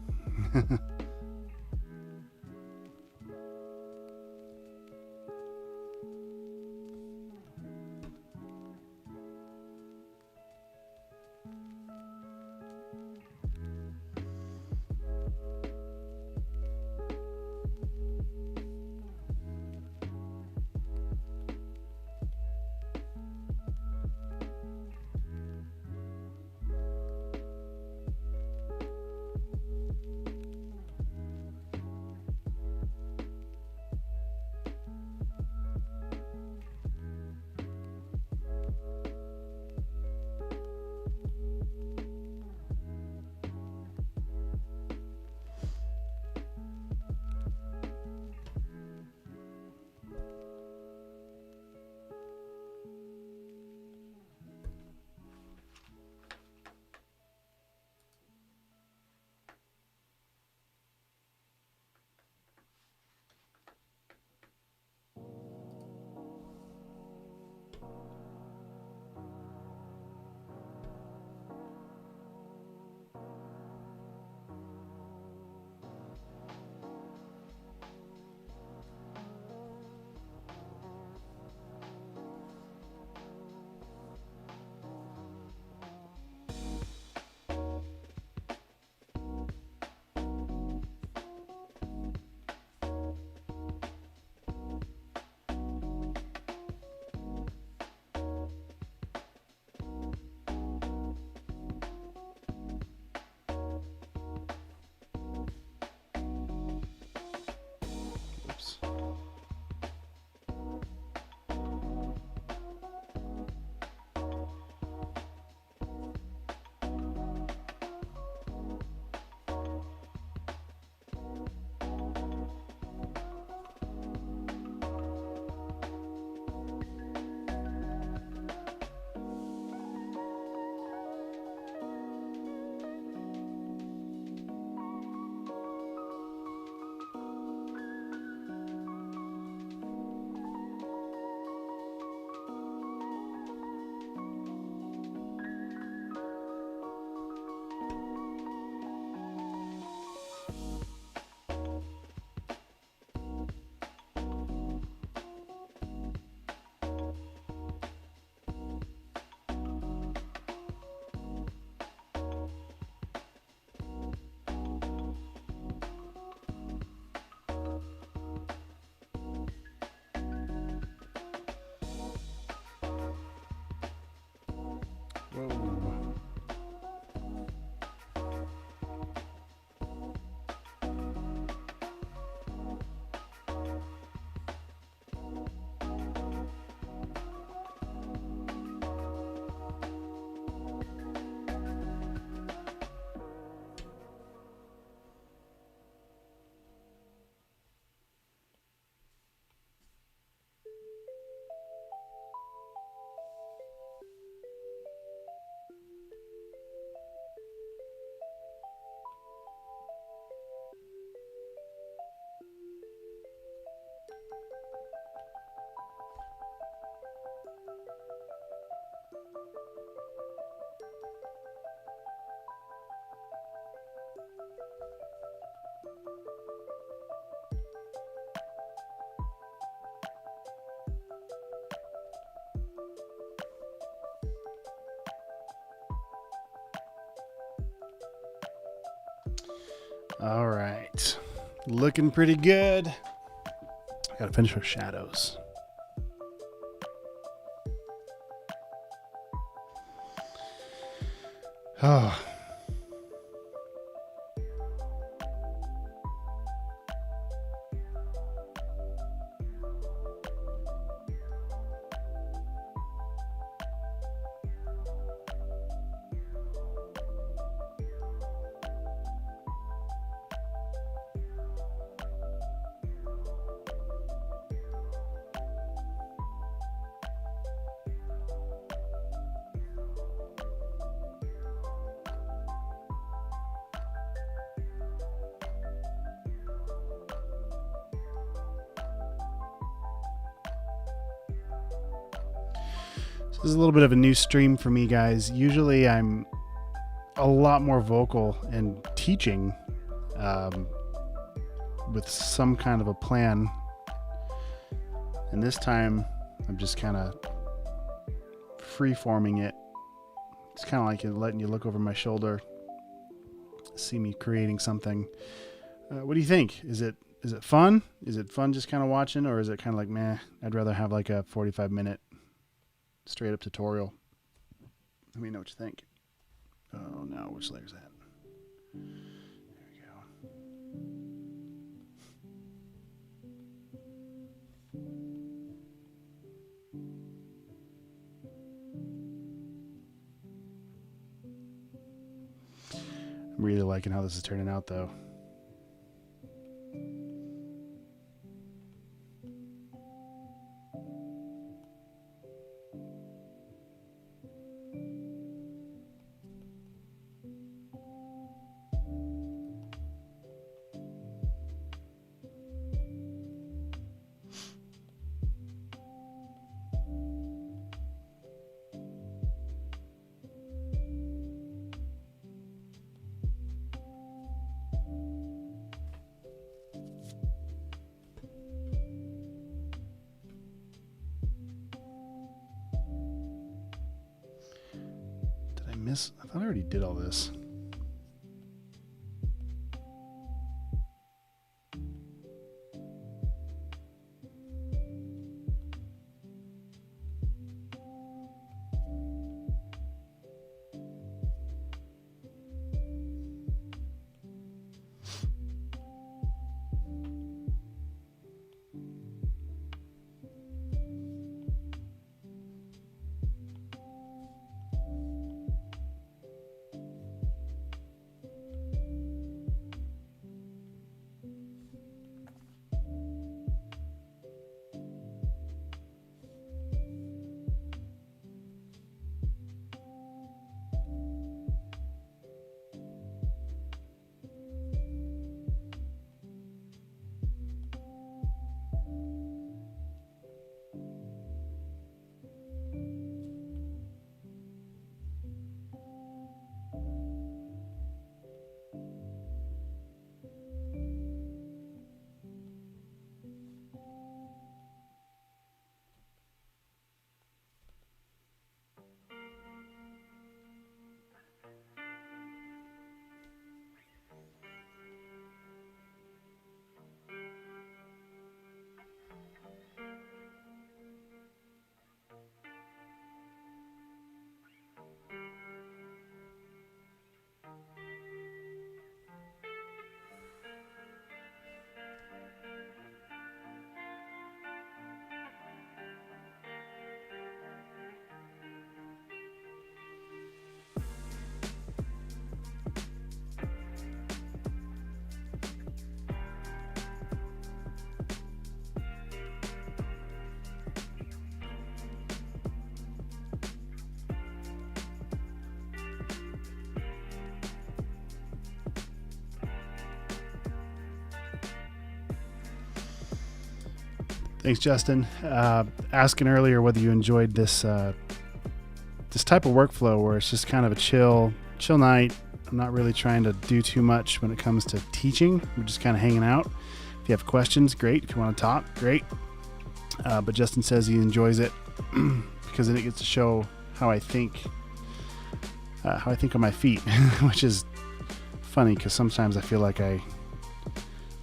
Whoa. All right, looking pretty good. I gotta finish with shadows. Oh. This is a little bit of a new stream for me, guys. Usually I'm a lot more vocal and teaching with some kind of a plan. And this time I'm just kind of free-forming it. It's kind of like letting you look over my shoulder, see me creating something. What do you think? Is it fun? Is it fun just kind of watching, or is it kind of like, meh, I'd rather have like a 45-minute straight up tutorial? Let me know what you think. Oh no, which layer is that? There we go. I'm really liking how this is turning out though. I thought I already did all this. Thanks, Justin. Asking earlier whether you enjoyed this this type of workflow where it's just kind of a chill night. I'm not really trying to do too much when it comes to teaching. We're just kind of hanging out. If you have questions, great. If you want to talk, great. But Justin says he enjoys it because then it gets to show how I think on my feet, which is funny because sometimes I feel like I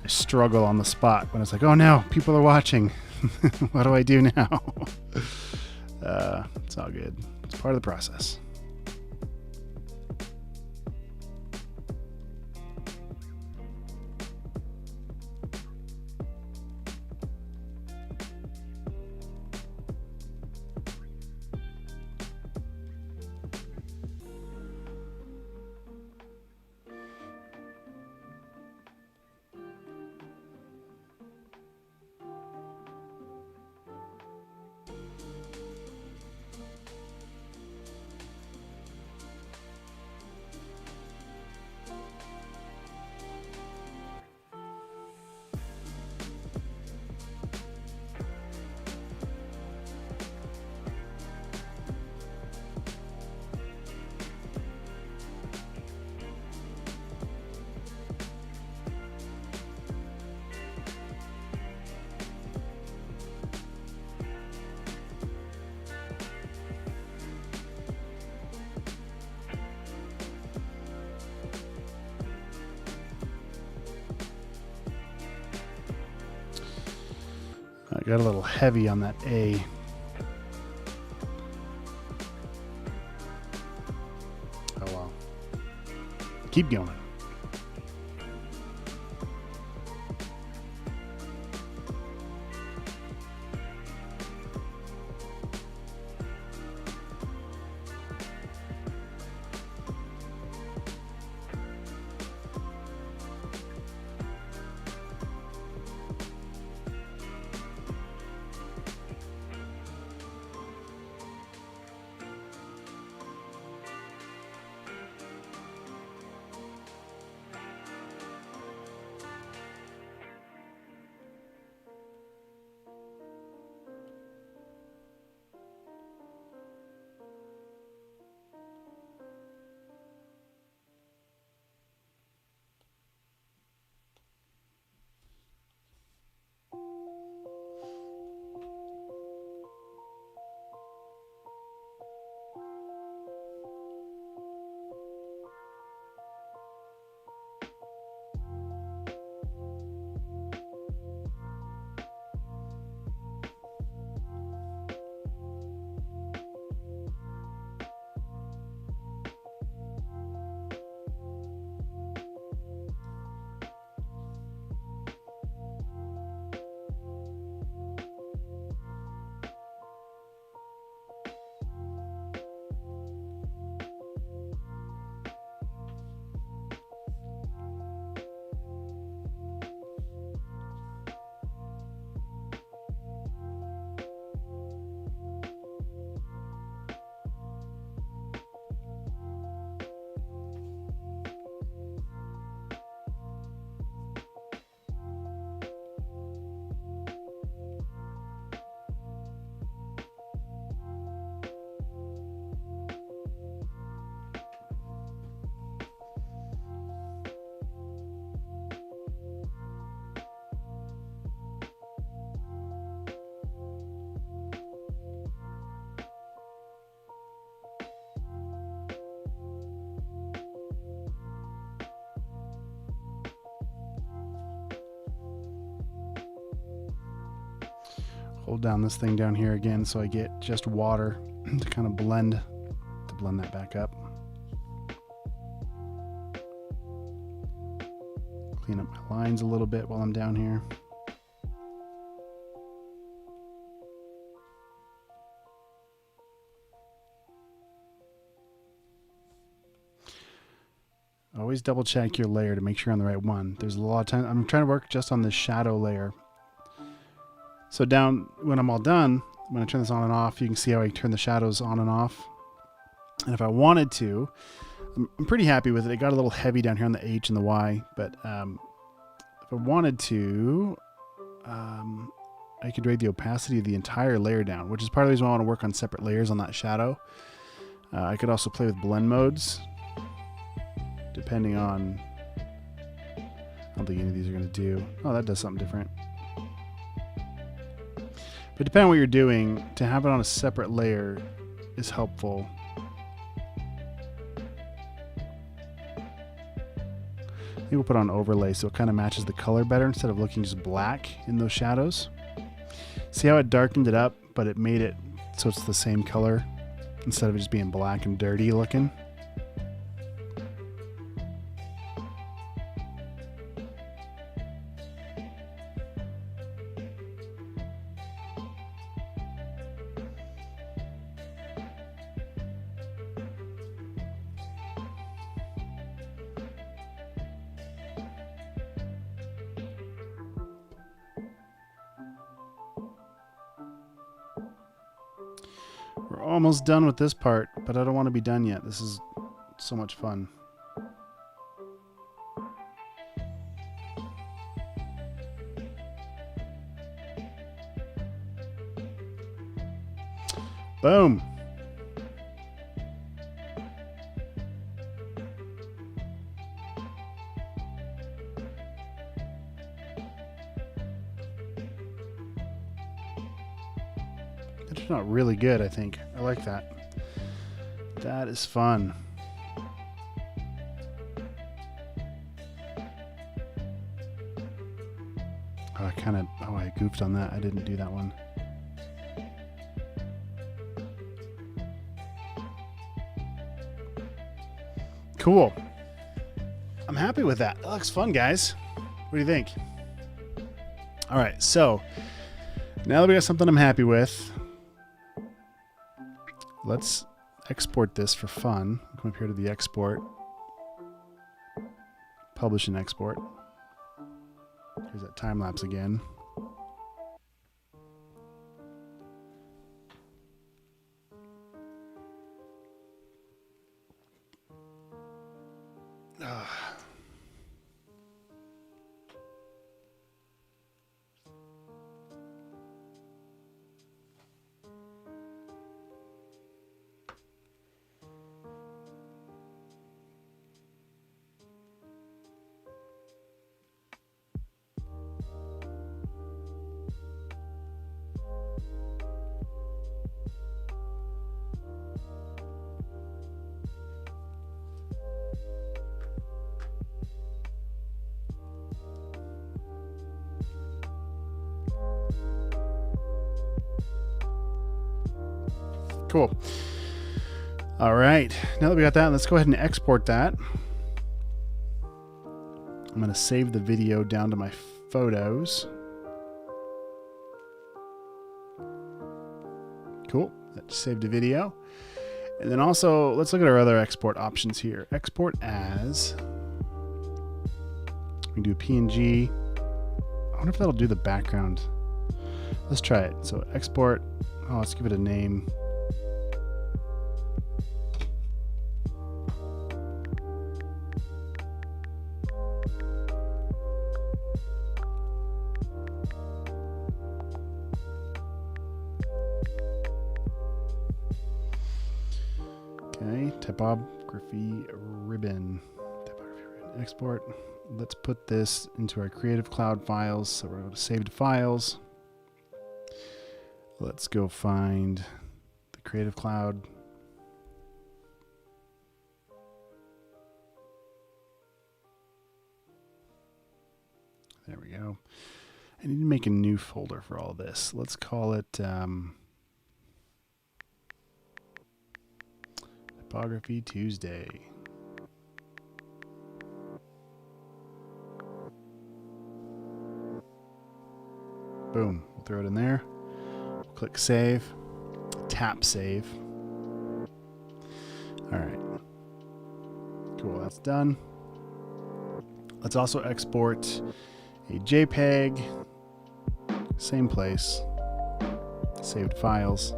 struggle on the spot when it's like, oh no, people are watching. What do I do now? It's all good. It's part of the process. I got a little heavy on that A. Oh well. Keep going. Hold down this thing down here again so I get just water to kind of blend the blend that back up. Clean up my lines a little bit while I'm down here. Always double check your layer to make sure you're on the right one. There's a lot of time. I'm trying to work just on this shadow layer. So down, when I'm all done, when I turn this on and off, you can see how I turn the shadows on and off. And if I wanted to, I'm pretty happy with it. It got a little heavy down here on the H and the Y, but if I wanted to, I could drag the opacity of the entire layer down, which is part of the reason why I want to work on separate layers on that shadow. I could also play with blend modes, depending on, I don't think any of these are going to do. Oh, that does something different. But depending on what you're doing, to have it on a separate layer is helpful. I think we'll put on overlay so it kind of matches the color better instead of looking just black in those shadows. See how it darkened it up, but it made it so it's the same color instead of just being black and dirty looking. We're almost done with this part, but I don't want to be done yet. This is so much fun. Boom. That's not really good, I think. I like that. That is fun. Oh, I goofed on that. I didn't do that one. Cool. I'm happy with that. That looks fun, guys. What do you think? All right, so now that we got something I'm happy with, let's export this for fun. Come up here to the export. Publish and export. Here's that time lapse again. Cool. All right. Now that we got that, let's go ahead and export that. I'm going to save the video down to my photos. Cool. That saved a video. And then also, let's look at our other export options here. Export as. We can do PNG. I wonder if that'll do the background. Let's try it. So export. Oh, let's give it a name. Okay, typography ribbon. Typography ribbon. Export. Let's put this into our Creative Cloud files. So we're going to save to files. Let's go find the Creative Cloud. There we go. I need to make a new folder for all this. Let's call it Typography Tuesday. Boom. We'll throw it in there. Click save. Tap save. All right. Cool. That's done. Let's also export a JPEG. Same place. Saved files.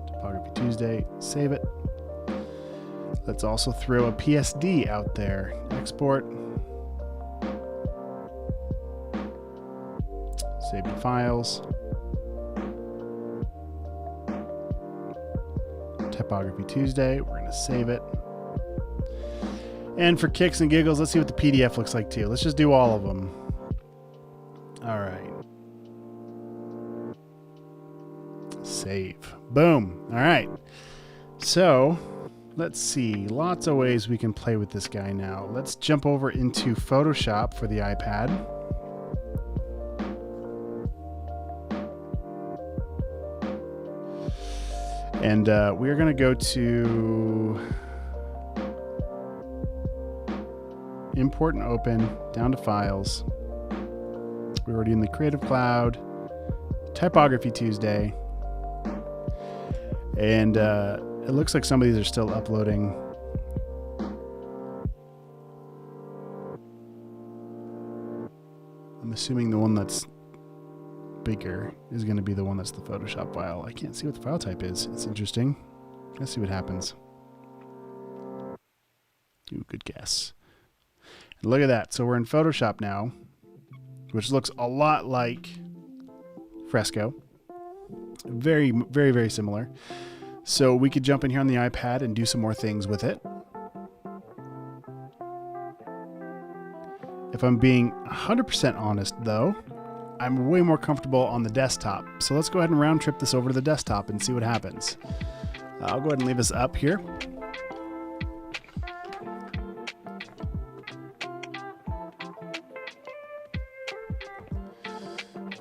Typography Tuesday. Save it. Let's also throw a PSD out there. Export. Save the files. Typography Tuesday. We're going to save it. And for kicks and giggles, let's see what the PDF looks like too. Let's just do all of them. All right. Save. Boom. All right. So let's see. Lots of ways we can play with this guy now. Let's jump over into Photoshop for the iPad. And we're going to go to Import and Open, down to Files. We're already in the Creative Cloud, Typography Tuesday. And it looks like some of these are still uploading. I'm assuming the one that's bigger is going to be the one that's the Photoshop file. I can't see what the file type is. It's interesting. Let's see what happens. Ooh, good guess. And look at that. So we're in Photoshop now, which looks a lot like Fresco. Very, very, very similar. So we could jump in here on the iPad and do some more things with it. If I'm being 100% honest though, I'm way more comfortable on the desktop. So let's go ahead and round trip this over to the desktop and see what happens. I'll go ahead and leave this up here.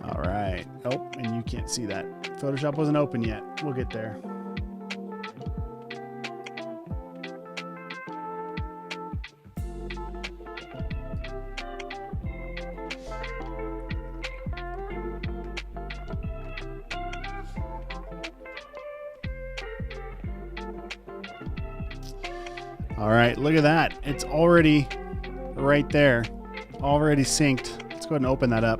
All right. Oh, and you can't see that. Photoshop wasn't open yet. We'll get there. All right, look at that. It's already right there, already synced. Let's go ahead and open that up.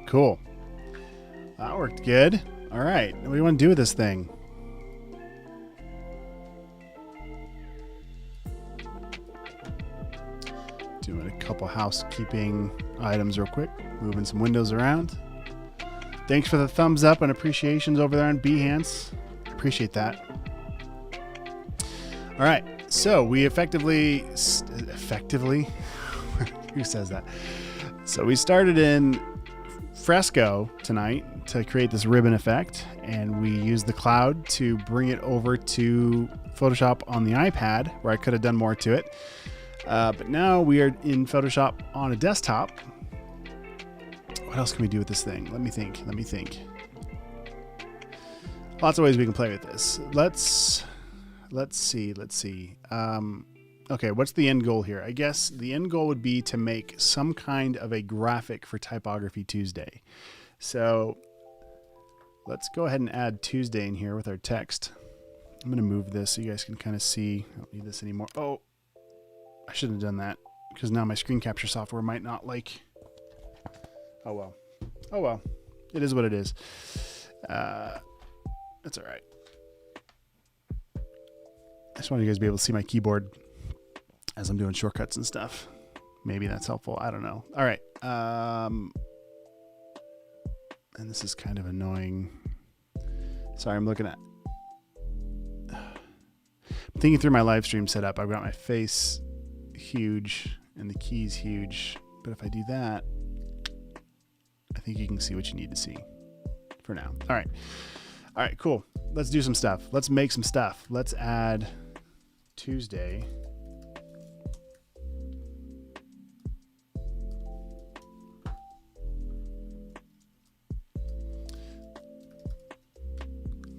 Cool. That worked good. All right, what do you want to do with this thing? Doing a couple housekeeping items real quick. Moving some windows around. Thanks for the thumbs up and appreciations over there on Behance. Appreciate that. All right, so we effectively, who says that? So we started in Fresco tonight to create this ribbon effect, and we used the cloud to bring it over to Photoshop on the iPad, where I could have done more to it. But now we are in Photoshop on a desktop. What else can we do with this thing? Let me think. Lots of ways we can play with this. Let's see. Okay, what's the end goal here? I guess the end goal would be to make some kind of a graphic for Typography Tuesday. So let's go ahead and add Tuesday in here with our text. I'm going to move this so you guys can kind of see. I don't need this anymore. Oh, I shouldn't have done that because now my screen capture software might not like. Oh well. Oh well. It is what it is. That's all right. I just want you guys to be able to see my keyboard as I'm doing shortcuts and stuff. Maybe that's helpful. I don't know. All right. And this is kind of annoying. Sorry, I'm looking at. I'm thinking through my live stream setup. I've got my face huge and the keys huge. But if I do that, I think you can see what you need to see for now. All right. All right, cool. Let's do some stuff. Let's make some stuff. Let's add Tuesday.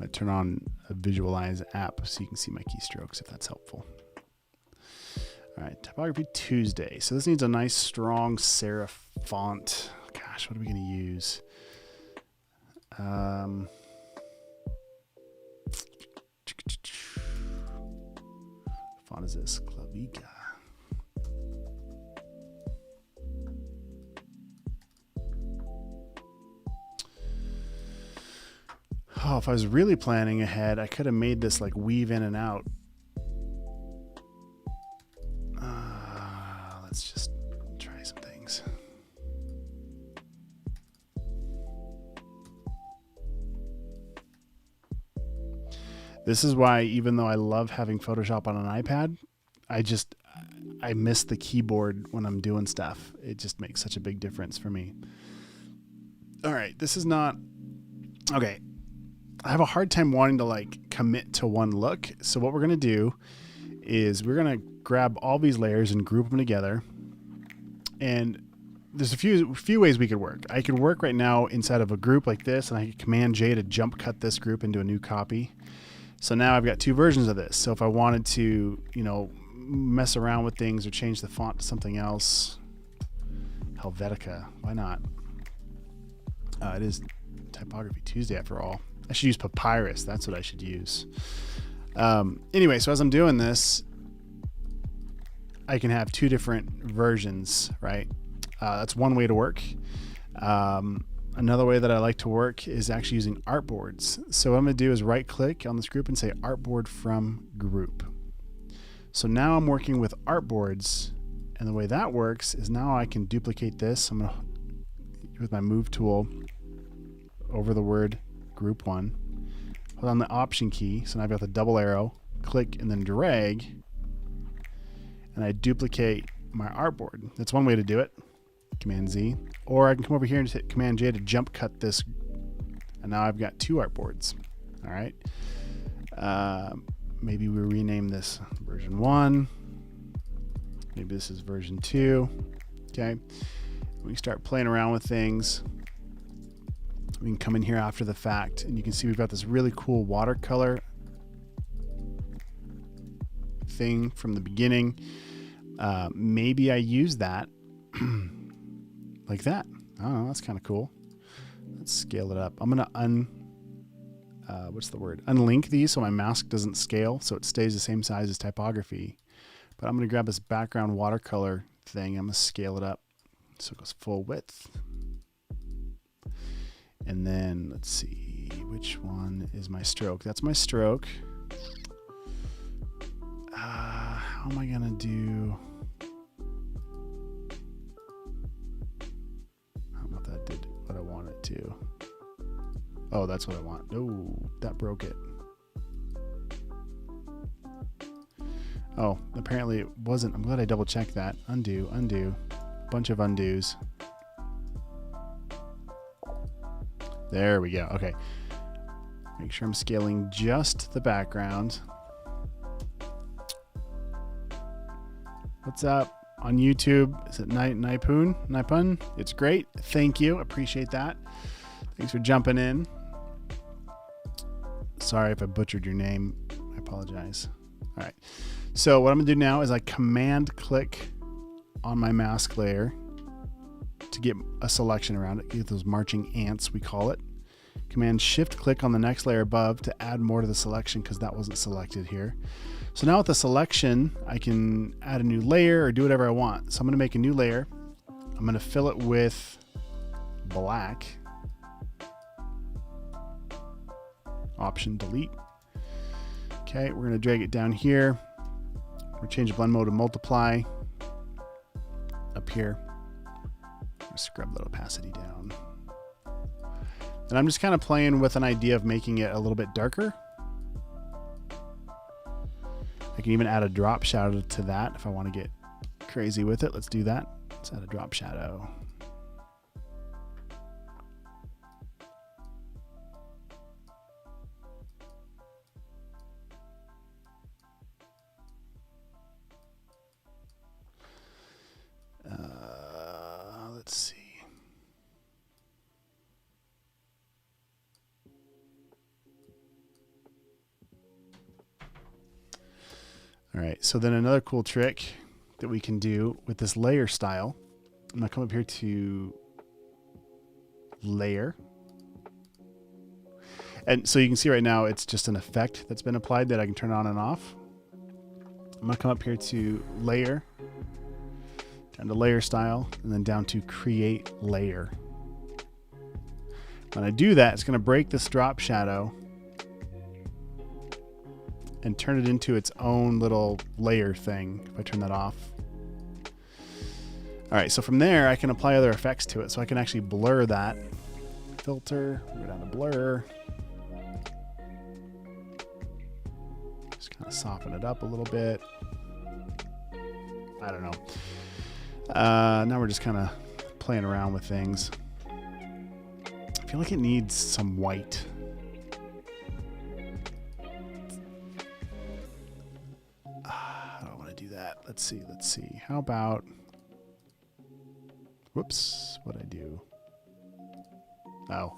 I turn on a visualize app so you can see my keystrokes if that's helpful. All right, Typography Tuesday. So this needs a nice strong serif font. Gosh, what are we going to use? Font is this? Clavica. Oh, if I was really planning ahead, I could have made this like weave in and out. Let's just try some things. This is why, even though I love having Photoshop on an iPad, I miss the keyboard when I'm doing stuff. It just makes such a big difference for me. All right, this is not okay. I have a hard time wanting to like commit to one look. So what we're going to do is we're going to grab all these layers and group them together. And there's a few ways we could work. I could work right now inside of a group like this, and I could Command J to jump cut this group into a new copy. So now I've got two versions of this. So if I wanted to, mess around with things or change the font to something else, Helvetica, why not? It is Typography Tuesday after all. I should use Papyrus. That's what I should use. Anyway, so as I'm doing this, I can have two different versions, right? That's one way to work. Another way that I like to work is actually using artboards. So what I'm going to do is right click on this group and say artboard from group. So now I'm working with artboards, and the way that works is now I can duplicate this. I'm going to, with my move tool, over the word group one, hold on the option key. So now I've got the double arrow, click and then drag, and I duplicate my artboard. That's one way to do it. Command Z, or I can come over here and hit Command J to jump cut this, and now I've got two artboards. All right. Maybe we rename this version 1. Maybe this is version 2. Okay. We start playing around with things. We can come in here after the fact, and you can see we've got this really cool watercolor thing from the beginning. Maybe I use that like that. I don't know, that's kind of cool. Let's scale it up. I'm gonna unlink these so my mask doesn't scale, so it stays the same size as typography. But I'm gonna grab this background watercolor thing. I'm gonna scale it up so it goes full width. And then let's see, which one is my stroke? That's my stroke. How am I gonna do? I don't know if that did what I want it to. Oh, that's what I want. No, that broke it. Oh, apparently it wasn't. I'm glad I double checked that. Undo, undo. Bunch of undos. There we go. Okay. Make sure I'm scaling just the background. What's up on YouTube? Is it Nipun? It's great. Thank you. Appreciate that. Thanks for jumping in. Sorry if I butchered your name. I apologize. All right. So what I'm going to do now is I command click on my mask layer to get a selection around it. Get those marching ants, we call it. Command shift click on the next layer above to add more to the selection because that wasn't selected here. So now with the selection, I can add a new layer or do whatever I want. So I'm going to make a new layer. I'm going to fill it with black. Option delete. Okay, we're going to drag it down here. We'll change the blend mode to multiply. Up here. Scrub that opacity down. And I'm just kind of playing with an idea of making it a little bit darker. I can even add a drop shadow to that if I want to get crazy with it. Let's do that. Let's add a drop shadow. All right, so then another cool trick that we can do with this layer style, I'm gonna come up here to layer. And so you can see right now it's just an effect that's been applied that I can turn on and off. I'm gonna come up here to layer, down to layer style, and then down to create layer. When I do that, it's gonna break this drop shadow and turn it into its own little layer thing if I turn that off. All right, so from there I can apply other effects to it. So I can actually blur that. Filter, go down to blur. Just kind of soften it up a little bit. I don't know. Now we're just kind of playing around with things. I feel like it needs some white. I don't want to do that. Let's see. How about, whoops, what'd I do? Oh.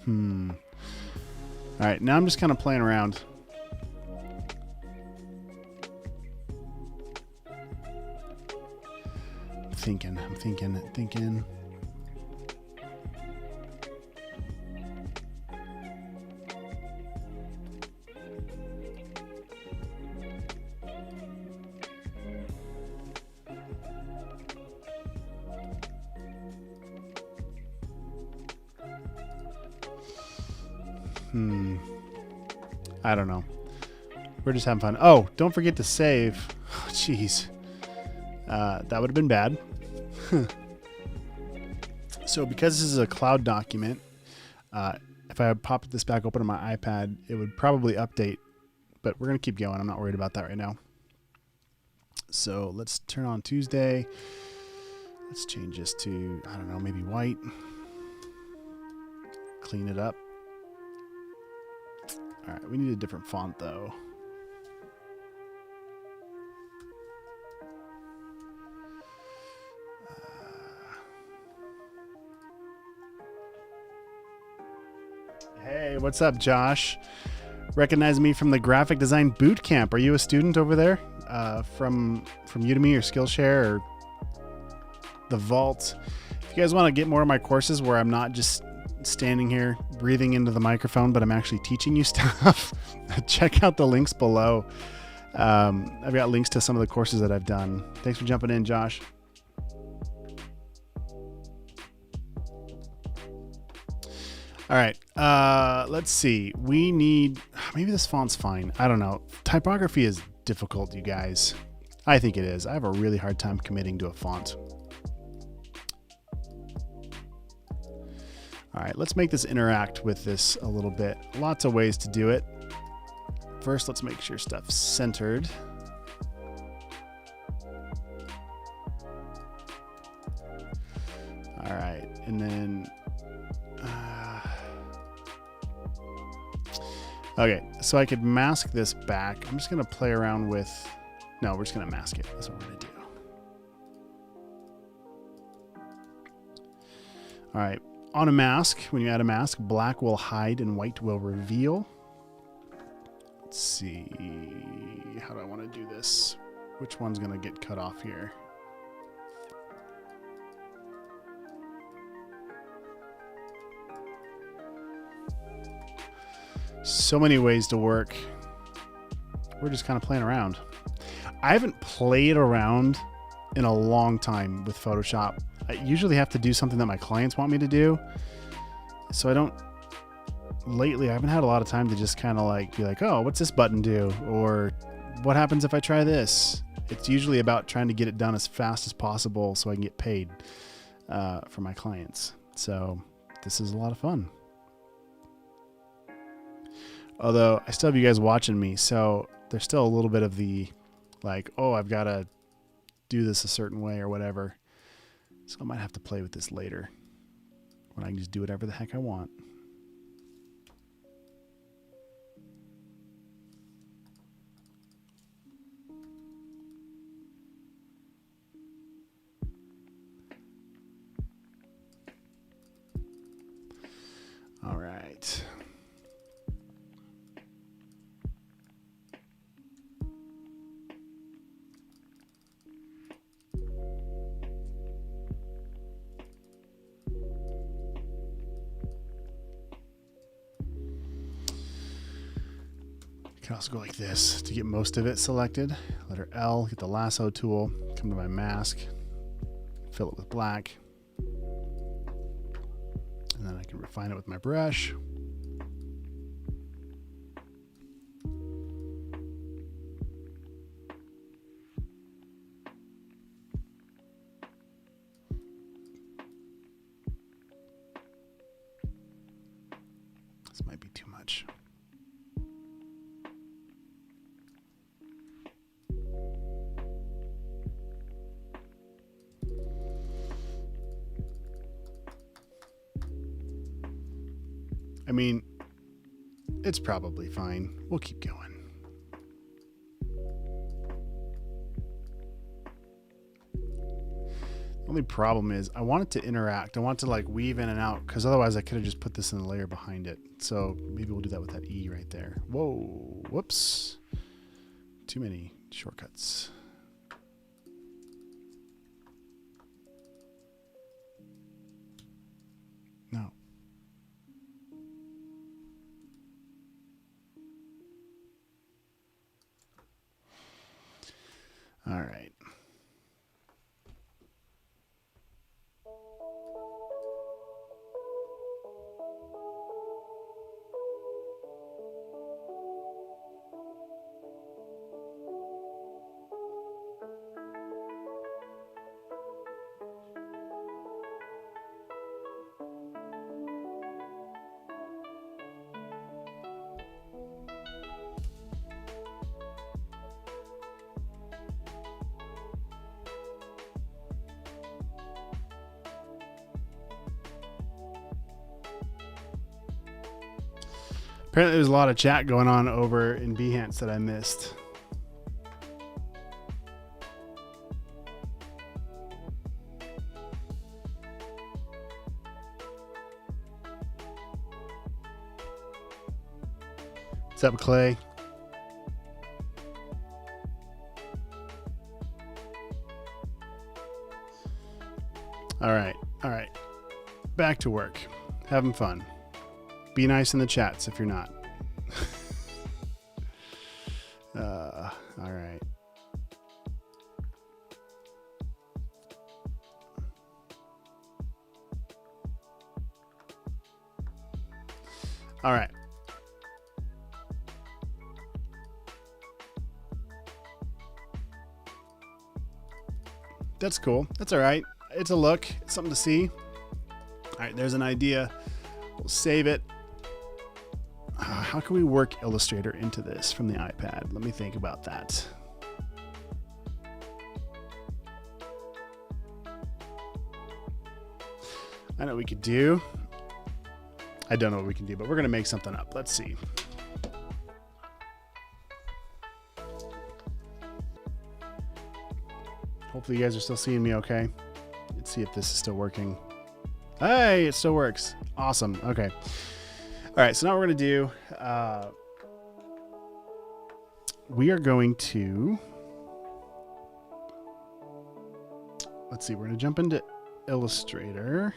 All right, now I'm just kind of playing around. I'm thinking. I don't know. We're just having fun. Oh, don't forget to save. Jeez. That would have been bad. So because this is a cloud document, if I pop this back open on my iPad, it would probably update, but we're going to keep going. I'm not worried about that right now. So let's turn on Tuesday. Let's change this to, I don't know, maybe white. Clean it up. All right, we need a different font though. Hey, what's up, Josh? Recognize me from the graphic design bootcamp. Are you a student over there from Udemy or Skillshare or the Vault? If you guys want to get more of my courses where I'm not just standing here breathing into the microphone, but I'm actually teaching you stuff, check out the links below. I've got links to some of the courses that I've done. Thanks for jumping in, Josh. All right, let's see. We need, maybe this font's fine. I don't know. Typography is difficult, you guys. I think it is. I have a really hard time committing to a font. All right, let's make this interact with this a little bit. Lots of ways to do it. First, let's make sure stuff's centered. All right, and then, okay, so I could mask this back. I'm just gonna play around with, no, we're just gonna mask it. That's what we're gonna do. All right. On a mask, when you add a mask, black will hide and white will reveal. Let's see. How do I want to do this? Which one's going to get cut off here? So many ways to work. We're just kind of playing around. I haven't played around in a long time with Photoshop. I usually have to do something that my clients want me to do. So lately I haven't had a lot of time to just kind of like be like, oh, what's this button do? Or what happens if I try this? It's usually about trying to get it done as fast as possible so I can get paid for my clients. So this is a lot of fun. Although I still have you guys watching me, so there's still a little bit of the like, oh, I've got to do this a certain way or whatever. So I might have to play with this later when I can just do whatever the heck I want. right. I can also go like this to get most of it selected. Letter L, get the lasso tool, come to my mask, fill it with black, and then I can refine it with my brush. This might be too much. I mean, it's probably fine. We'll keep going. The only problem is I want it to interact. I want it to like weave in and out, because otherwise I could have just put this in the layer behind it. So maybe we'll do that with that E right there. Whoa, whoops. Too many shortcuts. No. All right. Apparently there's a lot of chat going on over in Behance that I missed. What's up, Clay? All right. Back to work. Having fun. Be nice in the chats if you're not. All right. All right. That's cool. That's all right. It's a look. It's something to see. All right, there's an idea. We'll save it. How can we work Illustrator into this from the iPad? Let me think about that. I know what we could do. I don't know what we can do, but we're going to make something up. Let's see. Hopefully you guys are still seeing me okay. Let's see if this is still working. Hey, it still works. Awesome. Okay. All right, so now what we're going to do, we are going to, let's see, we're going to jump into Illustrator.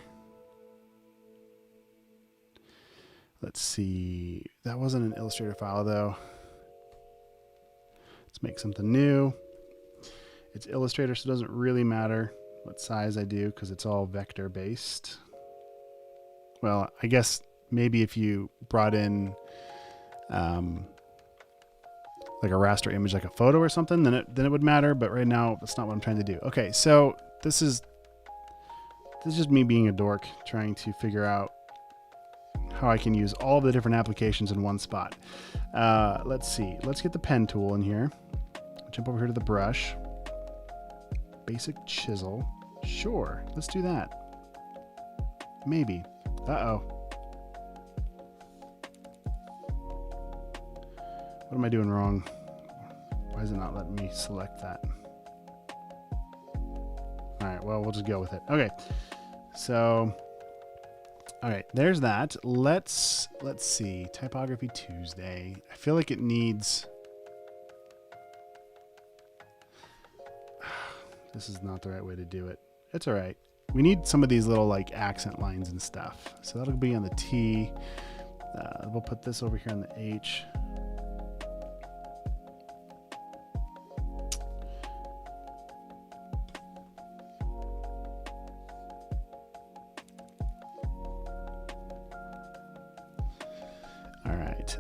Let's see, that wasn't an Illustrator file though. Let's make something new. It's Illustrator, so it doesn't really matter what size I do because it's all vector based. Well, I guess maybe if you brought in like a raster image, like a photo or something, then it would matter. But right now, that's not what I'm trying to do. Okay, so this is just me being a dork trying to figure out how I can use all of the different applications in one spot. Let's see. Let's get the pen tool in here. Jump over here to the brush. Basic chisel. Sure, let's do that. Maybe. Uh-oh. What am I doing wrong? Why is it not letting me select that? All right, well, we'll just go with it. Okay, so All right, there's that. Let's see. Typography Tuesday. I feel like it needs. This is not the right way to do it. It's all right. We need some of these little like accent lines and stuff. So that'll be on the T. We'll put this over here on the H. All right.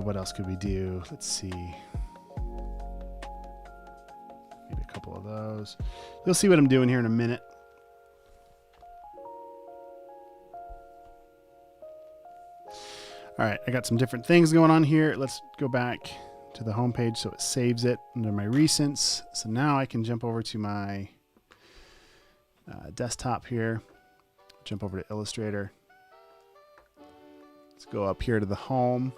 What else could we do? Let's see. Maybe a couple of those. You'll see what I'm doing here in a minute. All right, I got some different things going on here. Let's go back to the home page so it saves it under my recents. So now I can jump over to my desktop here, jump over to Illustrator. Let's go up here to the home.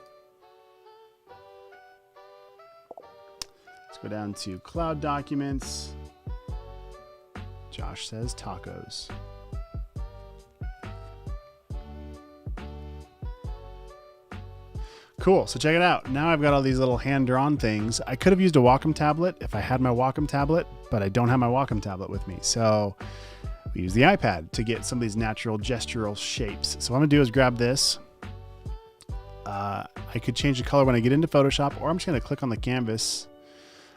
Let's go down to Cloud Documents. Josh says tacos. Cool, so check it out. Now I've got all these little hand-drawn things. I could have used a Wacom tablet if I had my Wacom tablet, but I don't have my Wacom tablet with me. So we use the iPad to get some of these natural gestural shapes. So what I'm gonna do is grab this. I could change the color when I get into Photoshop, or I'm just gonna click on the canvas.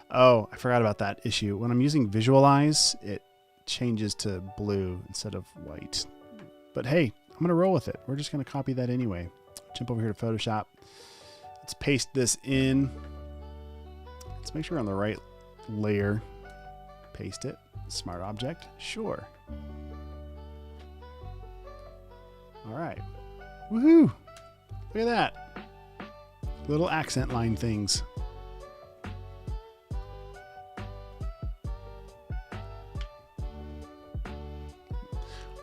Oh, I forgot about that issue. When I'm using Visualize, it changes to blue instead of white. But hey, I'm gonna roll with it. We're just gonna copy that anyway. Jump over here to Photoshop. Let's paste this in. Let's make sure we're on the right layer. Paste it. Smart object. Sure. All right. Woohoo! Look at that. Little accent line things.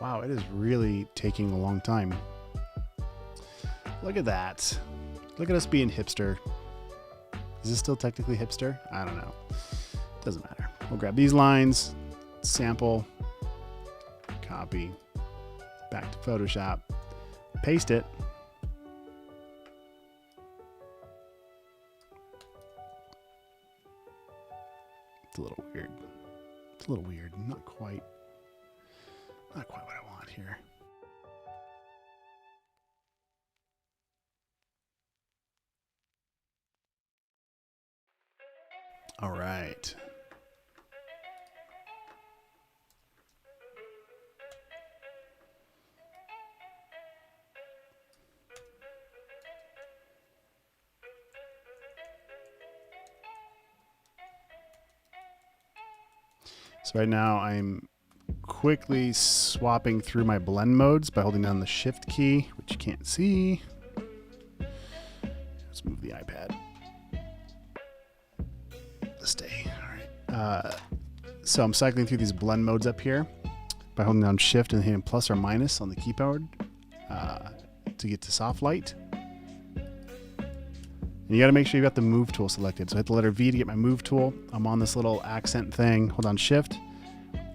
Wow, it is really taking a long time. Look at that. Look at us being hipster. Is this still technically hipster? I don't know. Doesn't matter. We'll grab these lines, sample, copy, back to Photoshop, paste it. It's a little weird. It's a little weird. Not quite what I want here. All right. So right now I'm quickly swapping through my blend modes by holding down the Shift key, which you can't see. Let's move the iPad. Stay. All right. So I'm cycling through these blend modes up here by holding down Shift and hitting plus or minus on the keyboard to get to soft light. And you got to make sure you got the move tool selected. So hit the letter V to get my move tool. I'm on this little accent thing. Hold on Shift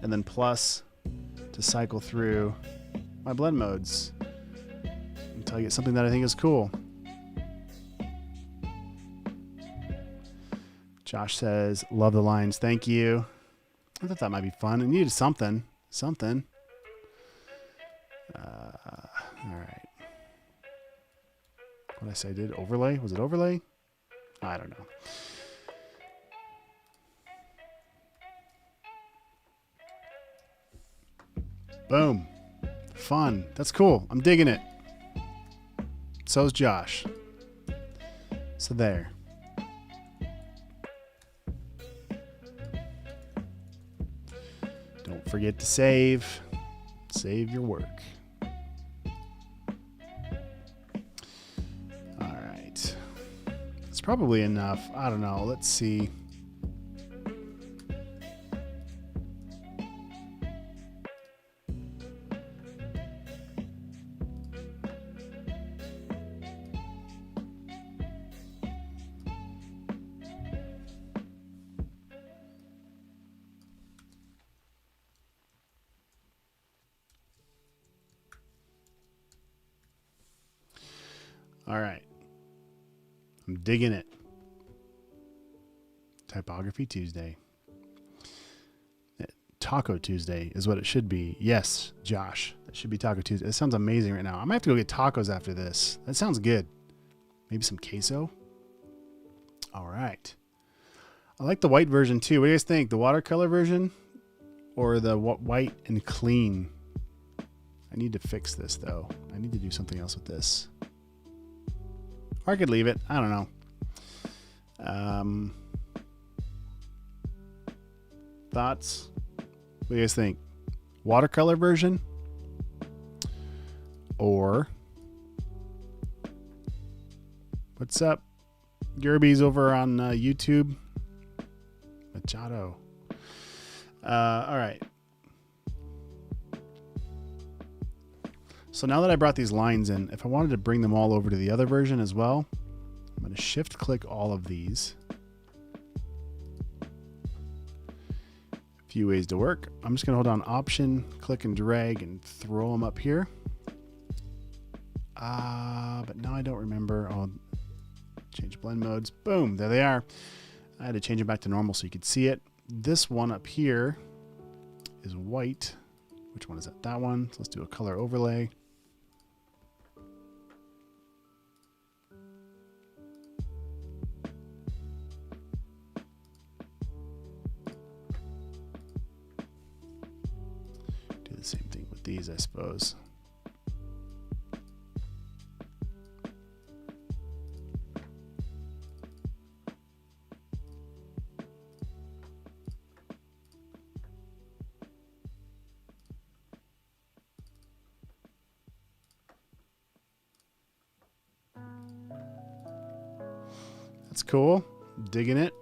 and then plus to cycle through my blend modes until I get something that I think is cool. Josh says, love the lines. Thank you. I thought that might be fun. It needed something. Something. All right. What did I say I did? Overlay? Was it overlay? I don't know. Boom. Fun. That's cool. I'm digging it. So's Josh. So there. Don't forget to save. Save your work. All right. It's probably enough. I don't know. Let's see. All right. I'm digging it. Typography Tuesday. Taco Tuesday is what it should be. Yes, Josh. That should be Taco Tuesday. It sounds amazing right now. I might have to go get tacos after this. That sounds good. Maybe some queso. All right. I like the white version too. What do you guys think? The watercolor version or the white and clean? I need to fix this though. I need to do something else with this. Or I could leave it. I don't know. Thoughts? What do you guys think? Watercolor version or what's up? Gerby's over on YouTube. Machado. All right. So now that I brought these lines in, if I wanted to bring them all over to the other version as well, I'm going to shift click all of these. Few ways to work. I'm just going to hold down Option, click and drag, and throw them up here. But now I don't remember. I'll change blend modes. Boom, there they are. I had to change it back to normal so you could see it. This one up here is white. Which one is that? That one. So let's do a color overlay. The same thing with these, I suppose. That's cool. Digging it.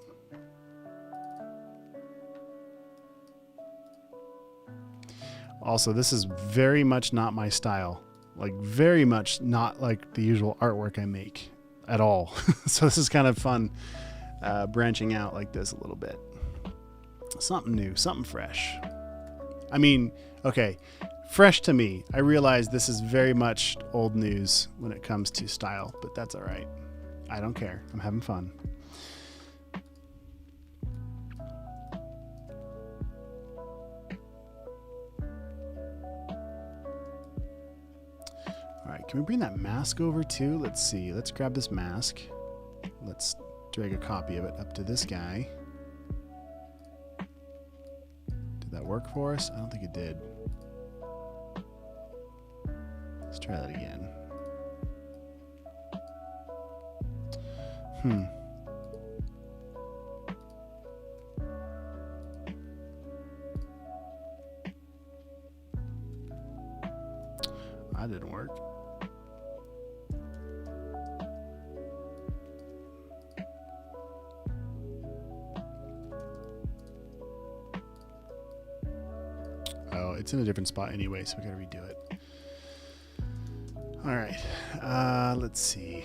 Also, this is very much not my style. Like very much not like the usual artwork I make at all. So this is kind of fun branching out like this a little bit. Something new, something fresh. I mean, okay, fresh to me. I realize this is very much old news when it comes to style, but that's all right. I don't care. I'm having fun. All right, can we bring that mask over too? Let's see. Let's grab this mask. Let's drag a copy of it up to this guy. Did that work for us? I don't think it did. Let's try that again. That didn't work. Oh, it's in a different spot anyway, so we gotta redo it. All right, let's see.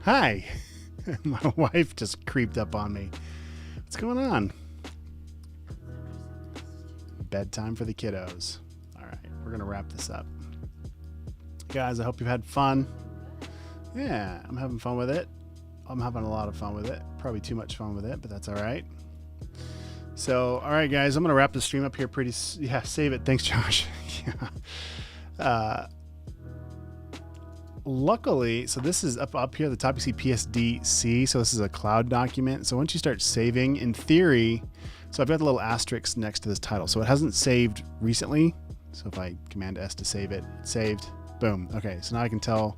Hi. My wife just creeped up on me. What's going on? Bedtime for the kiddos. All right, we're gonna wrap this up. Guys, I hope you've had fun. Yeah, I'm having fun with it. I'm having a lot of fun with it. Probably too much fun with it, but that's all right. So, all right, guys, I'm gonna wrap the stream up here pretty. Yeah, save it. Thanks, Josh. Yeah. Luckily, so this is up here at the top, you see PSD-C. So this is a cloud document. So once you start saving, in theory, so I've got the little asterisk next to this title. So it hasn't saved recently. So if I Command S to save it, it's saved. Boom. Okay, so now I can tell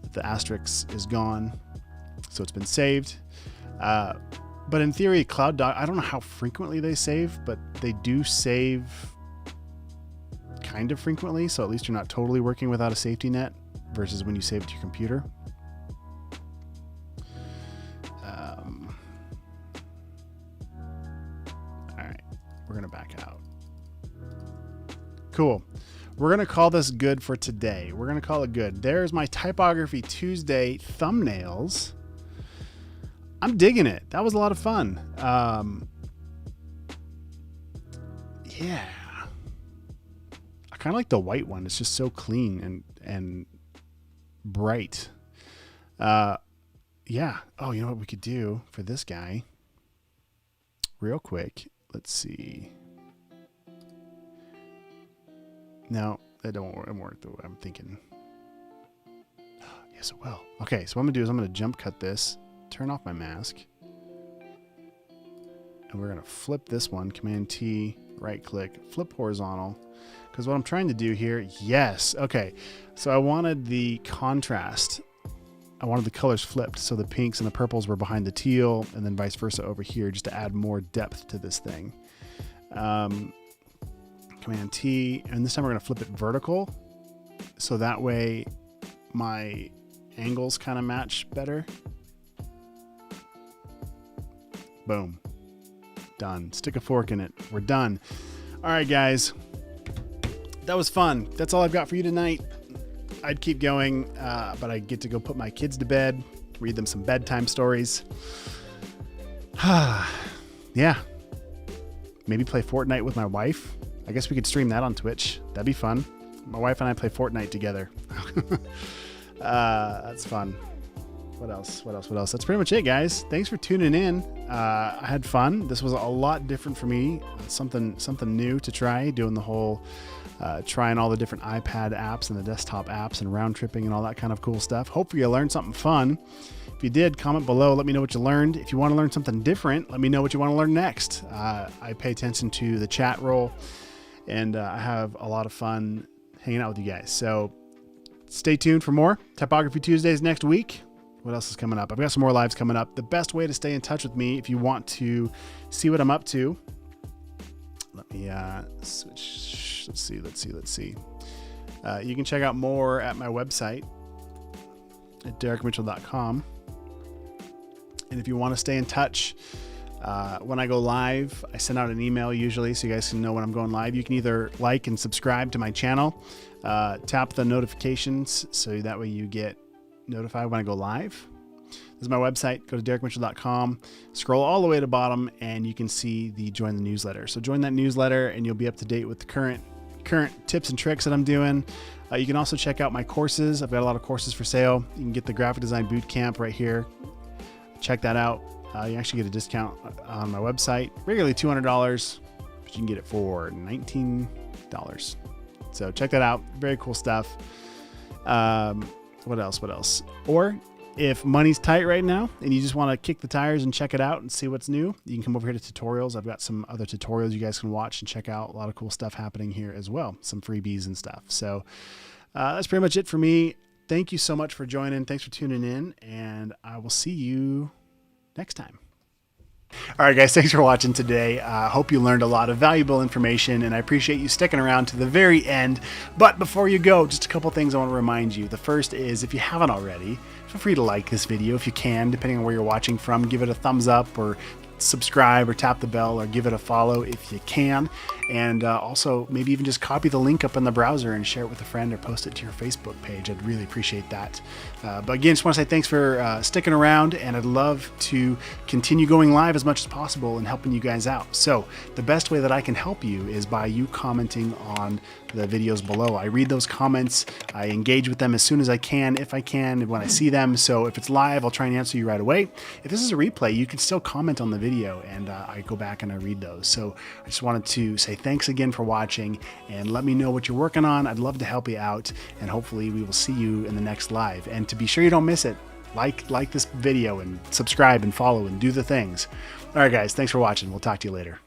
that the asterisk is gone. So it's been saved. But in theory, Cloud Doc, I don't know how frequently they save, but they do save kind of frequently. So at least you're not totally working without a safety net versus when you save it to your computer. All right, we're going to back out. Cool. We're going to call this good for today. We're going to call it good. There's my Typography Tuesday thumbnails. I'm digging it. That was a lot of fun. Yeah. I kind of like the white one. It's just so clean and bright. Yeah. Oh, you know what we could do for this guy? Real quick. Let's see. No, that don't work the way I'm thinking. Yes, it will. Okay, so what I'm going to do is I'm going to jump cut this, turn off my mask, and we're going to flip this one, Command-T, right-click, flip horizontal, because what I'm trying to do here, yes, okay, so I wanted the contrast. I wanted the colors flipped, so the pinks and the purples were behind the teal, and then vice versa over here, just to add more depth to this thing. Command-T, and this time we're going to flip it vertical, so that way my angles kind of match better. Boom. Done. Stick a fork in it. We're done. All right, guys. That was fun. That's all I've got for you tonight. I'd keep going, but I get to go put my kids to bed, read them some bedtime stories. Yeah. Maybe play Fortnite with my wife. I guess we could stream that on Twitch. That'd be fun. My wife and I play Fortnite together. That's fun. What else? That's pretty much it, guys. Thanks for tuning in. I had fun. This was a lot different for me. Something new to try, doing the whole trying all the different iPad apps and the desktop apps and round tripping and all that kind of cool stuff. Hopefully you learned something fun. If you did, comment below. Let me know what you learned. If you want to learn something different, let me know what you want to learn next. I pay attention to the chat roll, and I have a lot of fun hanging out with you guys. So stay tuned for more Typography Tuesdays next week. What else is coming up? I've got some more lives coming up. The best way to stay in touch with me, if you want to see what I'm up to, let me switch. Let's see. You can check out more at my website at derrickmitchell.com. And if you want to stay in touch, when I go live, I send out an email usually so you guys can know when I'm going live. You can either like and subscribe to my channel, tap the notifications so that way you get notified when I go live. This is my website. Go to derrickmitchell.com, scroll all the way to the bottom, and you can see the join the newsletter. So join that newsletter and you'll be up to date with the current tips and tricks that I'm doing. You can also check out my courses. I've got a lot of courses for sale. You can get the graphic design bootcamp right here. Check that out. You actually get a discount on my website. Regularly $200, but you can get it for $19. So check that out. Very cool stuff. What else? Or if money's tight right now and you just want to kick the tires and check it out and see what's new, you can come over here to tutorials. I've got some other tutorials you guys can watch and check out. A lot of cool stuff happening here as well. Some freebies and stuff. So that's pretty much it for me. Thank you so much for joining. Thanks for tuning in, and I will see you next time. All right, guys, thanks for watching today. Hope you learned a lot of valuable information, and I appreciate you sticking around to the very end. But before you go, just a couple things I want to remind you. The first is, if you haven't already, feel free to like this video if you can, depending on where you're watching from. Give it a thumbs up or subscribe or tap the bell or give it a follow if you can. And also maybe even just copy the link up in the browser and share it with a friend or post it to your Facebook page. I'd really appreciate that. But again, just want to say thanks for sticking around, and I'd love to continue going live as much as possible and helping you guys out. So the best way that I can help you is by you commenting on the videos below. I read those comments. I engage with them as soon as I can, if I can, when I see them. So if it's live, I'll try and answer you right away. If this is a replay, you can still comment on the video, and I go back and I read those. So I just wanted to say thanks again for watching, and let me know what you're working on. I'd love to help you out, and hopefully we will see you in the next live. And to be sure you don't miss it, like this video and subscribe and follow and do the things. All right, guys, thanks for watching. We'll talk to you later.